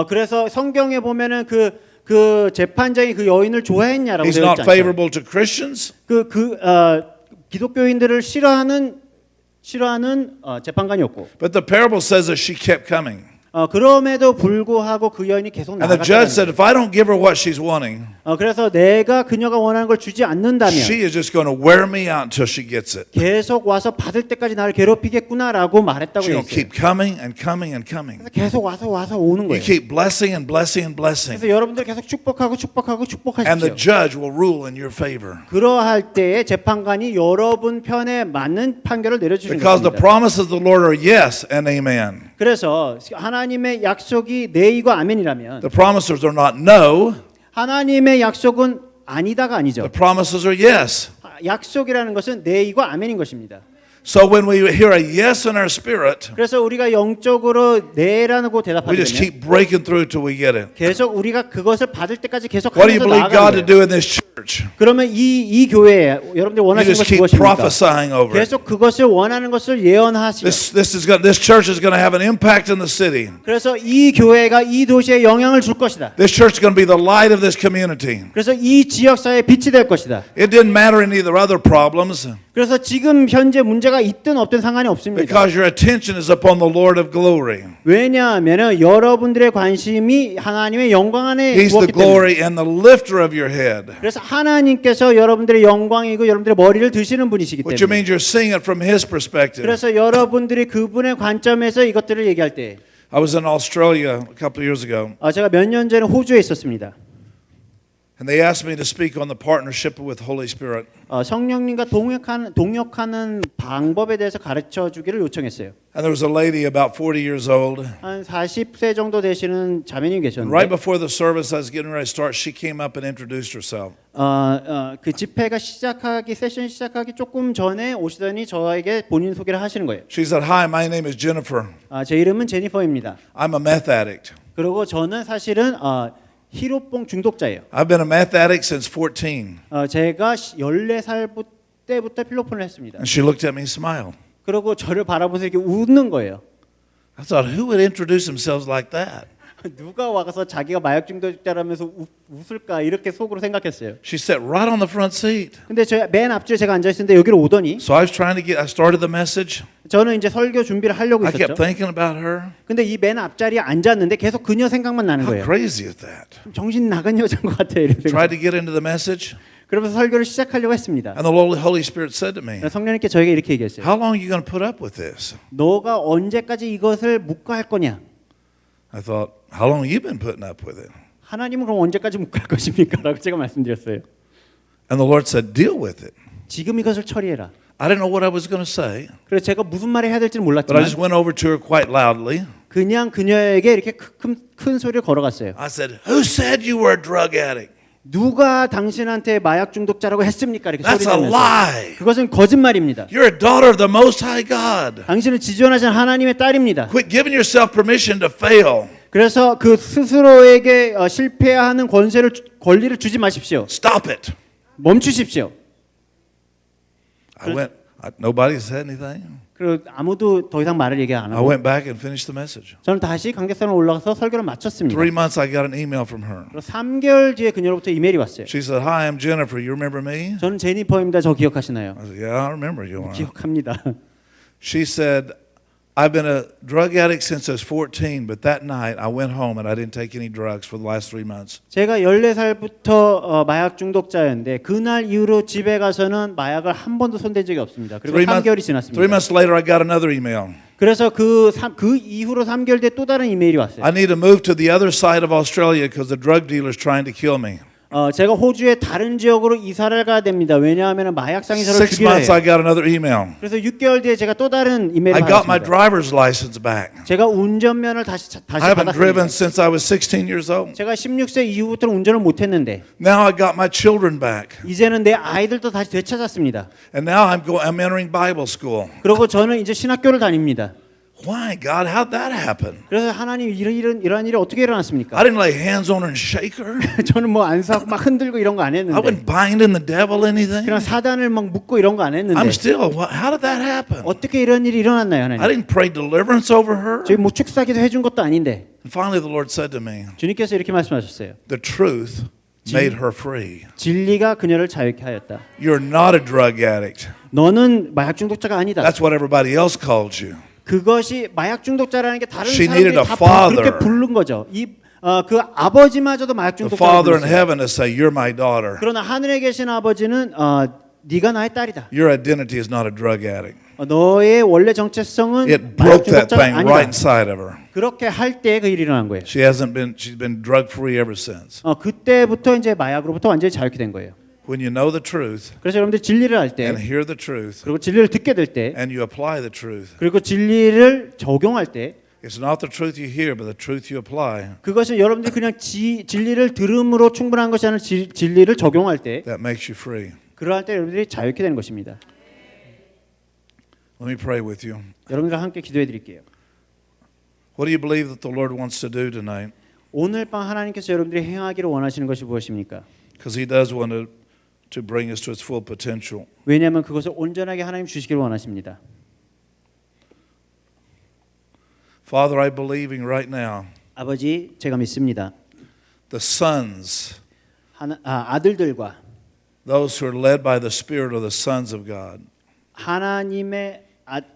그래서 성경에 보면은 그 재판장이 그 여인을 좋아했냐라고 He's 되어 not 있지 않죠. favorable to Christians. 기독교인들을 싫어하는 재판관이었고. But the parable says that she kept coming. 그럼에도 불구하고 그 여인이 계속 And the judge said, 나아갔다는 if I don't give her what she's wanting, 그래서 내가 그녀가 원하는 걸 주지 않는다면 she is just going to wear me out until she gets it. 계속 와서 받을 때까지 나를 괴롭히겠구나라고 말했다고 She's going to 했어요. keep coming and coming and coming. 그래서 계속 와서 오는 You 거예요. keep blessing and blessing and blessing. 그래서 여러분들 계속 축복하고 And the 축복하십시오. judge will rule in your favor. 그러할 때에 재판관이 여러분 편에 맞는 판결을 내려주는 Because the 것입니다. promises of the Lord are yes and amen. 그래서 하나님의 약속이 네이고 아멘이라면 The promises are not no. 하나님의 약속은 아니다가 The 아니죠. promises are yes. 약속이라는 것은 네이고 아멘인 것입니다. So when we hear a yes in our spirit, 그래서 우리가 영적으로 네라고 we 대답하게 just 되면 keep breaking through till we get it. 계속 우리가 그것을 받을 때까지 계속 What do you 하면서 believe God to 나아가는 do 거예요. in this church? 그러면 이 교회에 여러분들이 You 원하시는 just 것이 keep 무엇입니까? prophesying over it. 계속 그것을 원하는 것을 예언하시고 This church is going to have an impact in the city. 그래서 이 교회가 이 도시에 영향을 줄 것이다. This church is going to be the light of this community. 그래서 이 지역사회에 빛이 될 것이다. It didn't matter any of the other problems 그래서 지금 현재 문제가 있든 없든 상관이 없습니다. because your attention is upon the Lord of glory. 왜냐하면 여러분들의 관심이 하나님의 영광 안에 He's the 두었기 때문에. glory and the lifter of your head. 그래서 하나님께서 여러분들의 영광이고 여러분들의 머리를 드시는 분이시기 Which 때문에. means you're seeing it from His perspective. 그래서 여러분들이 그분의 관점에서 이것들을 얘기할 때 I was in Australia a couple of years ago, 제가 몇 년 전에 호주에 있었습니다. and they asked me to speak on the partnership with Holy Spirit. 성령님과 동역하는 방법에 대해서 가르쳐 주기를 요청했어요. And there was a lady about 40 years old. 한 40세 정도 되시는 자매님 And 계셨는데 right before the service I was getting ready to start, she came up and introduced herself. 그 집회가 세션 시작하기 조금 전에 오시더니 저에게 본인 소개를 하시는 거예요. She said, "Hi, my name is Jennifer. 제 이름은 제니퍼입니다. I'm a meth addict. 그리고 저는 사실은 히로뽕 중독자예요. I've been a meth addict since 14." 제가 14살 때부터 필로폰을 했습니다. And she looked at me and smiled. 그리고 저를 바라보면서 이렇게 웃는 거예요. I thought, who would introduce themselves like that? 누가 와서 자기가 마약 중독자라면서 웃을까 이렇게 속으로 생각했어요. She sat right on the front seat. 근데 맨 앞줄에 제가 앉아 있었는데 여기로 오더니 So I started the message. 저는 이제 설교 준비를 하려고 I kept 있었죠. thinking about her. 근데 이 맨 앞자리에 앉았는데 계속 그녀 생각만 나는 How 거예요. crazy is that? 좀 정신 나간 여자인 것 같아요. 이런 Tried 생각. to get into the message. 그러면서 설교를 시작하려고 했습니다. And the Holy Spirit said to me, 성령님께 저에게 이렇게 얘기했어요. how long are you going to put up with this? 너가 언제까지 이것을 묵과할 거냐? I thought, how long have you been putting up with it? 하나님은 그럼 언제까지 묵과할 것입니까? 라고 제가 말씀드렸어요. And the Lord said, deal with it. 지금 이것을 처리해라. I didn't know what I was going to say, 그래서 제가 무슨 말을 해야 될지는 but I 몰랐지만 just went over to her quite loudly. 그냥 그녀에게 이렇게 큰 소리를 걸어갔어요. I said, who said you were a drug addict? 누가 당신한테 마약 중독자라고 했습니까? 이렇게 That's a 소리내면서. lie. 그것은 거짓말입니다. You're a daughter of the Most High God. 당신은 지존하신 하나님의 딸입니다. Quit giving yourself permission to fail. 그래서 그 스스로에게 실패하는 권리를 주지 마십시오. Stop it. 멈추십시오. I went, nobody said anything. 그리고 아무도 더 이상 말을 얘기 안 I 하고 went back and finished the message. 저는 다시 관객석에 올라가서 설교를 마쳤습니다. 3 months I got an email from her. 그리고 3개월 뒤에 그녀로부터 이메일이 왔어요. She said, hi, I'm Jennifer. You remember me? 저는 제니퍼입니다. 저 기억하시나요? I said, yeah, I remember you. 기억합니다. She said, I've been a drug addict since I was 14, but that night I went home and I didn't take any drugs for the last 3 months. 제가 14살부터 마약 중독자였는데 그날 이후로 집에 가서는 마약을 한 번도 손댄 적이 없습니다. 그리고 3개월이 3 지났습니다. months later, I got another email. 그래서 그 이후로 3개월 뒤에 또 다른 이메일이 왔어요. I need to move to the other side of Australia because the drug dealer is trying to kill me. 제가 호주의 다른 지역으로 이사를 가야 됩니다. 왜냐하면 마약상이 저를 6 죽이려 months, 해요. I got another email. 그래서 6개월 뒤에 제가 또 다른 이메일을 I got my 받았습니다. driver's license back. 제가 운전면을 다시 I haven't driven 받았습니다. since I was 16 years old. 제가 16세 이후부터는 운전을 못했는데 Now I got my children back. 이제는 내 아이들도 다시 되찾았습니다. And now I'm entering Bible school. 그리고 저는 이제 신학교를 다닙니다. Why, God? How'd that happen? 그래서 하나님 이런 일이 어떻게 일어났습니까? I didn't lay hands on her and shake her. 저는 뭐 안사고 막 흔들고 이런 거 안 I 했는데 wasn't binding the devil anything. 그냥 사단을 막 묶고 이런 거 안 했는데 I'm still, how did that happen? 어떻게 이런 일이 일어났나요, I 하나님? didn't pray deliverance over her. 저희 뭐 축사기도 해준 것도 아닌데 And finally the Lord said to me, 주님께서 이렇게 말씀하셨어요. the truth made her free. 진리가 그녀를 자유케 하였다. You're not a drug addict. 너는 마약 중독자가 아니다. That's what everybody else called you. 그것이 마약 중독자라는 게 다른 She 사람들이 needed a 다 father. 그렇게 부른 거죠. 그 아버지마저도 마약 The 중독자라고 Father in 불렀어요. heaven to say, you're my daughter. 그러나 하늘에 계신 아버지는 네가 나의 딸이다. Your identity is not a drug addict. 너의 원래 정체성은 It 마약 broke that 중독자가 thing right 아니다. inside of her. 그렇게 할 때 그 일이 일어난 거예요. She's been drug free ever since. 그때부터 이제 마약으로부터 완전히 자유케 된 거예요. When you know the truth 그래서 여러분들 진리를 알 때 and hear the truth 그리고 진리를 듣게 될 때 and you apply the truth, 그리고 진리를 적용할 때 it's not the truth you hear, but the truth you apply 그것은 여러분들이 그냥 진리를 들음으로 충분한 것이 아니라 진리를 적용할 때 that makes you free. 그러할 때 여러분들이 자유케 되는 것입니다. Let me pray with you. 여러분들과 함께 기도해 드릴게요. What do you believe that the Lord wants to do tonight? 오늘 밤 하나님께서 여러분들이 행하기를 원하시는 것이 무엇입니까? Because He does want to bring us to its full potential. 왜냐하면 그것을 온전하게 하나님 주시기를 원하십니다. Father, I'm believing right now 아버지, 제가 믿습니다. the sons, 아들들과 those who are led by the Spirit are the sons of God. 하나님의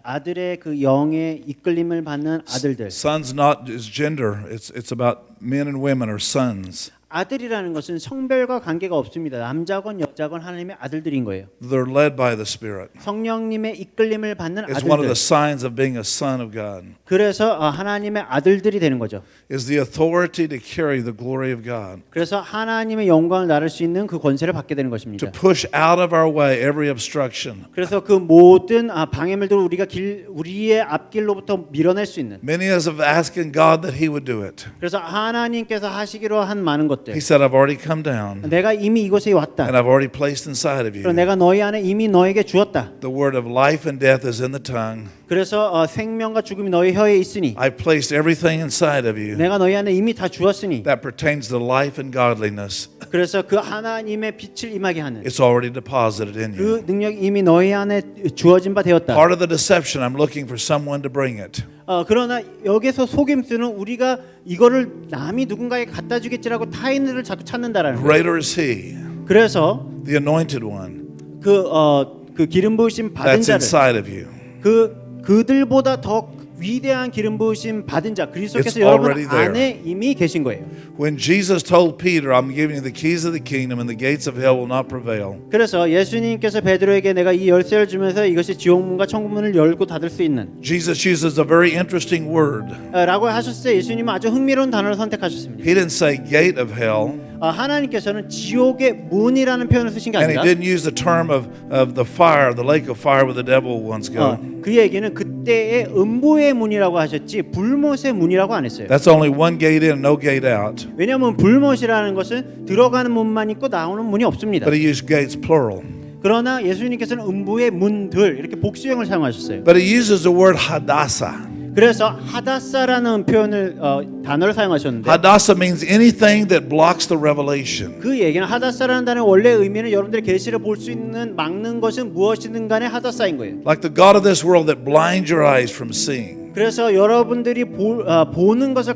아들의 그 영의 이끌림을 받는 아들들. Sons not is gender. It's about men and women are sons. 아들이라는 것은 성별과 관계가 없습니다. 남자건 여자건 하나님의 아들들인 거예요. They're led by the Spirit. 성령님의 이끌림을 받는 It's one of 아들들. the signs of being a son of God. 그래서 하나님의 아들들이 되는 거죠. Is the authority to carry the glory of God. 그래서 하나님의 영광을 나를 수 있는 그 권세를 받게 되는 To 것입니다. push out of our way every obstruction. 그래서 그 모든 방해물들을 우리가 우리의 앞길로부터 밀어낼 수 있는. Many of us have asked God that He would do it. 그래서 하나님께서 하시기로 한 많은 것들. He said, I've already come down 내가 이미 이곳에 왔다. and I've already placed inside of 그리고 you. 내가 너희 안에 이미 너에게 주었다. The word of life and death is in the tongue. 그래서 생명과 죽음이 너희 혀에 있으니 I've placed everything inside of you 내가 너희 안에 이미 다 주었으니 that pertains to life and godliness. 그래서 그 하나님의 빛을 임하게 하는 It's already deposited in you. 그 능력이 이미 너희 안에 주어진 바 되었다. Part of the deception, I'm looking for someone to bring it. 그러나 여기서 속임수는 우리가 이거를 남이 누군가에게 갖다 주겠지라고 타인들을 자꾸 찾는다라는 거예요. Greater is He, 그래서 the anointed one, 그 기름 부으심 받은 that's 자를 inside of you. 그들보다 더 위대한 기름 부으심 받은 자 그리스도께서 It's 여러분 already there. 안에 이미 계신 거예요. When Jesus told Peter, I'm giving you the keys of the kingdom and the gates of hell will not prevail. 그래서 예수님께서 베드로에게 내가 이 열쇠를 주면서 이것이 지옥문과 천국문을 열고 닫을 수 있는 Jesus uses a very interesting word. 라고 하셨어요. 예수님은 아주 흥미로운 단어를 선택하셨습니다. He didn't say gate of hell, 하나님께서는 지옥의 문이라는 표현을 쓰신 게 and he 아니라 didn't use the term of the fire, the lake of fire where the devil once go. 그 얘기는 그때의 음부의 문이라고 하셨지 불못의 문이라고 안 했어요. That's only one gate in, no gate out. 왜냐하면 불못이라는 것은 들어가는 문만 있고 나오는 문이 없습니다. But he used gates plural. 그러나 예수님께서는 음부의 문들 이렇게 복수형을 사용하셨어요. But he uses the word hadassah. 그래서 하다사라는 표현을 단어를 사용하셨는데 Hadassah means anything that blocks the revelation. 그 얘기는 하다사라는 단어의 원래 의미는 여러분들의 계시를 볼 수 있는 막는 것은 무엇이든 간에 하다사인 거예요. Like the God of this world that blinds your eyes from seeing. 그래서 여러분들이 보는 것을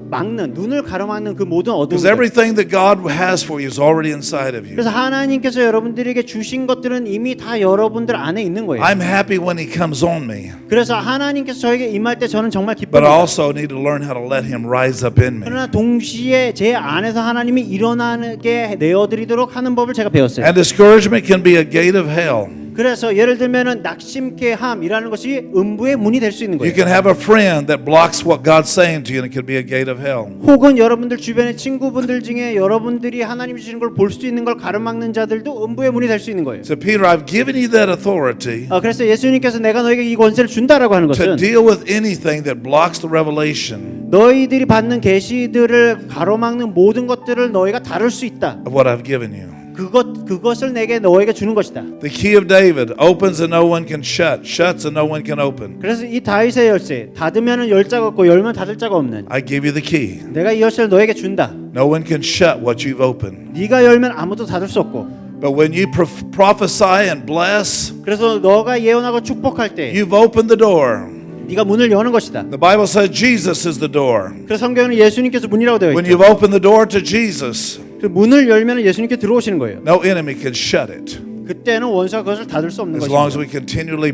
막는 눈을 가로막는 그 모든 어두움. Because everything that God has for you is already inside of you. 그래서 하나님께서 여러분들에게 주신 것들은 이미 다 여러분들 안에 있는 거예요. I'm happy when he comes on me, 그래서 하나님께서 저에게 임할 때 저는 정말 but I 기쁩니다. also need to learn how to let him rise up in me. 그러나 동시에 제 안에서 하나님이 일어나게 내어드리도록 하는 법을 제가 배웠어요. And discouragement can be a gate of hell. 그래서 예를 들면은 낙심케 함이라는 것이 음부의 문이 될 수 있는 You 거예요. can have a friend that blocks what God's saying to you, and it could be a gate of hell. 혹은 여러분들 주변의 친구분들 중에 여러분들이 하나님이 주시는 걸 볼 수 있는 걸 가로막는 자들도 음부의 문이 될 수 있는 거예요. So Peter, I've given you that authority 그래서 예수님께서 내가 너에게 이 권세를 준다라고 하는 to 것은 deal with anything that blocks the revelation 너희들이 받는 계시들을 가로막는 모든 것들을 너희가 다룰 수 있다. of what I've given you. 그것을 내게 너에게 주는 것이다. The key of David opens and no one can shut, shuts and no one can open. 그래서 이 다윗의 열쇠 닫으면은 열 자가 없고 열면 닫을 자가 없는 I give you the key. 내가 이 열쇠를 너에게 준다. No one can shut what you've opened. 네가 열면 아무도 닫을 수 없고 But when you prophesy and bless, 그래서 너가 예언하고 축복할 때 you've opened the door. 네가 문을 여는 것이다. The Bible says Jesus is the door. 그래서 성경에는 예수님께서 문이라고 되어 When 있죠. you've opened the door to Jesus, 그 문을 열면 예수님께 들어오시는 거예요. no enemy can shut it. 그때는 원수가 그것을 닫을 수 없는 As long as 것입니다. we continually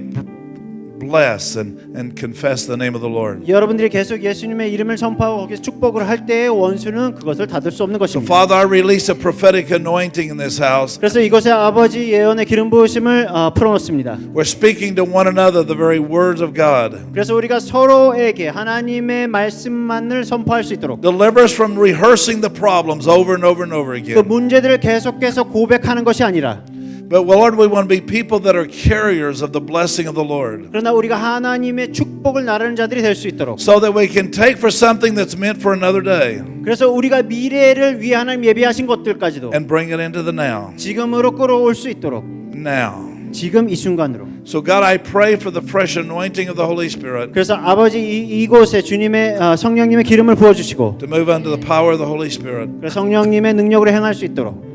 bless and confess the name of the Lord. 여러분들이 계속 예수님의 이름을 선포하고 거기서 축복을 할 때의 원수는 그것을 닫을 수 없는 So 것입니다. Father, I release a prophetic anointing in this house. 그래서 이곳에 아버지 예언의 기름 부으심을 풀어놓습니다. We're speaking to one another the very words of God. 그래서 우리가 서로에게 하나님의 말씀만을 선포할 수 있도록 Deliver us from rehearsing the problems over and over and over 그 again. 문제들을 계속해서 고백하는 것이 아니라 But Lord, we want to be people that are carriers of the blessing of the Lord. 그러나 우리가 하나님의 축복을 나르는 자들이 될 수 있도록 So that we can take for something that's meant for another day 그래서 우리가 미래를 위해 하나님 예비하신 것들까지도 and bring it into the now. 지금으로 끌어올 수 있도록 Now. 지금 이 순간으로 So God, I pray for the fresh anointing of the Holy Spirit 그래서 아버지 이곳에 주님의 성령님의 기름을 부어주시고 to move under the power of the Holy Spirit. 그래서 성령님의 능력으로 행할 수 있도록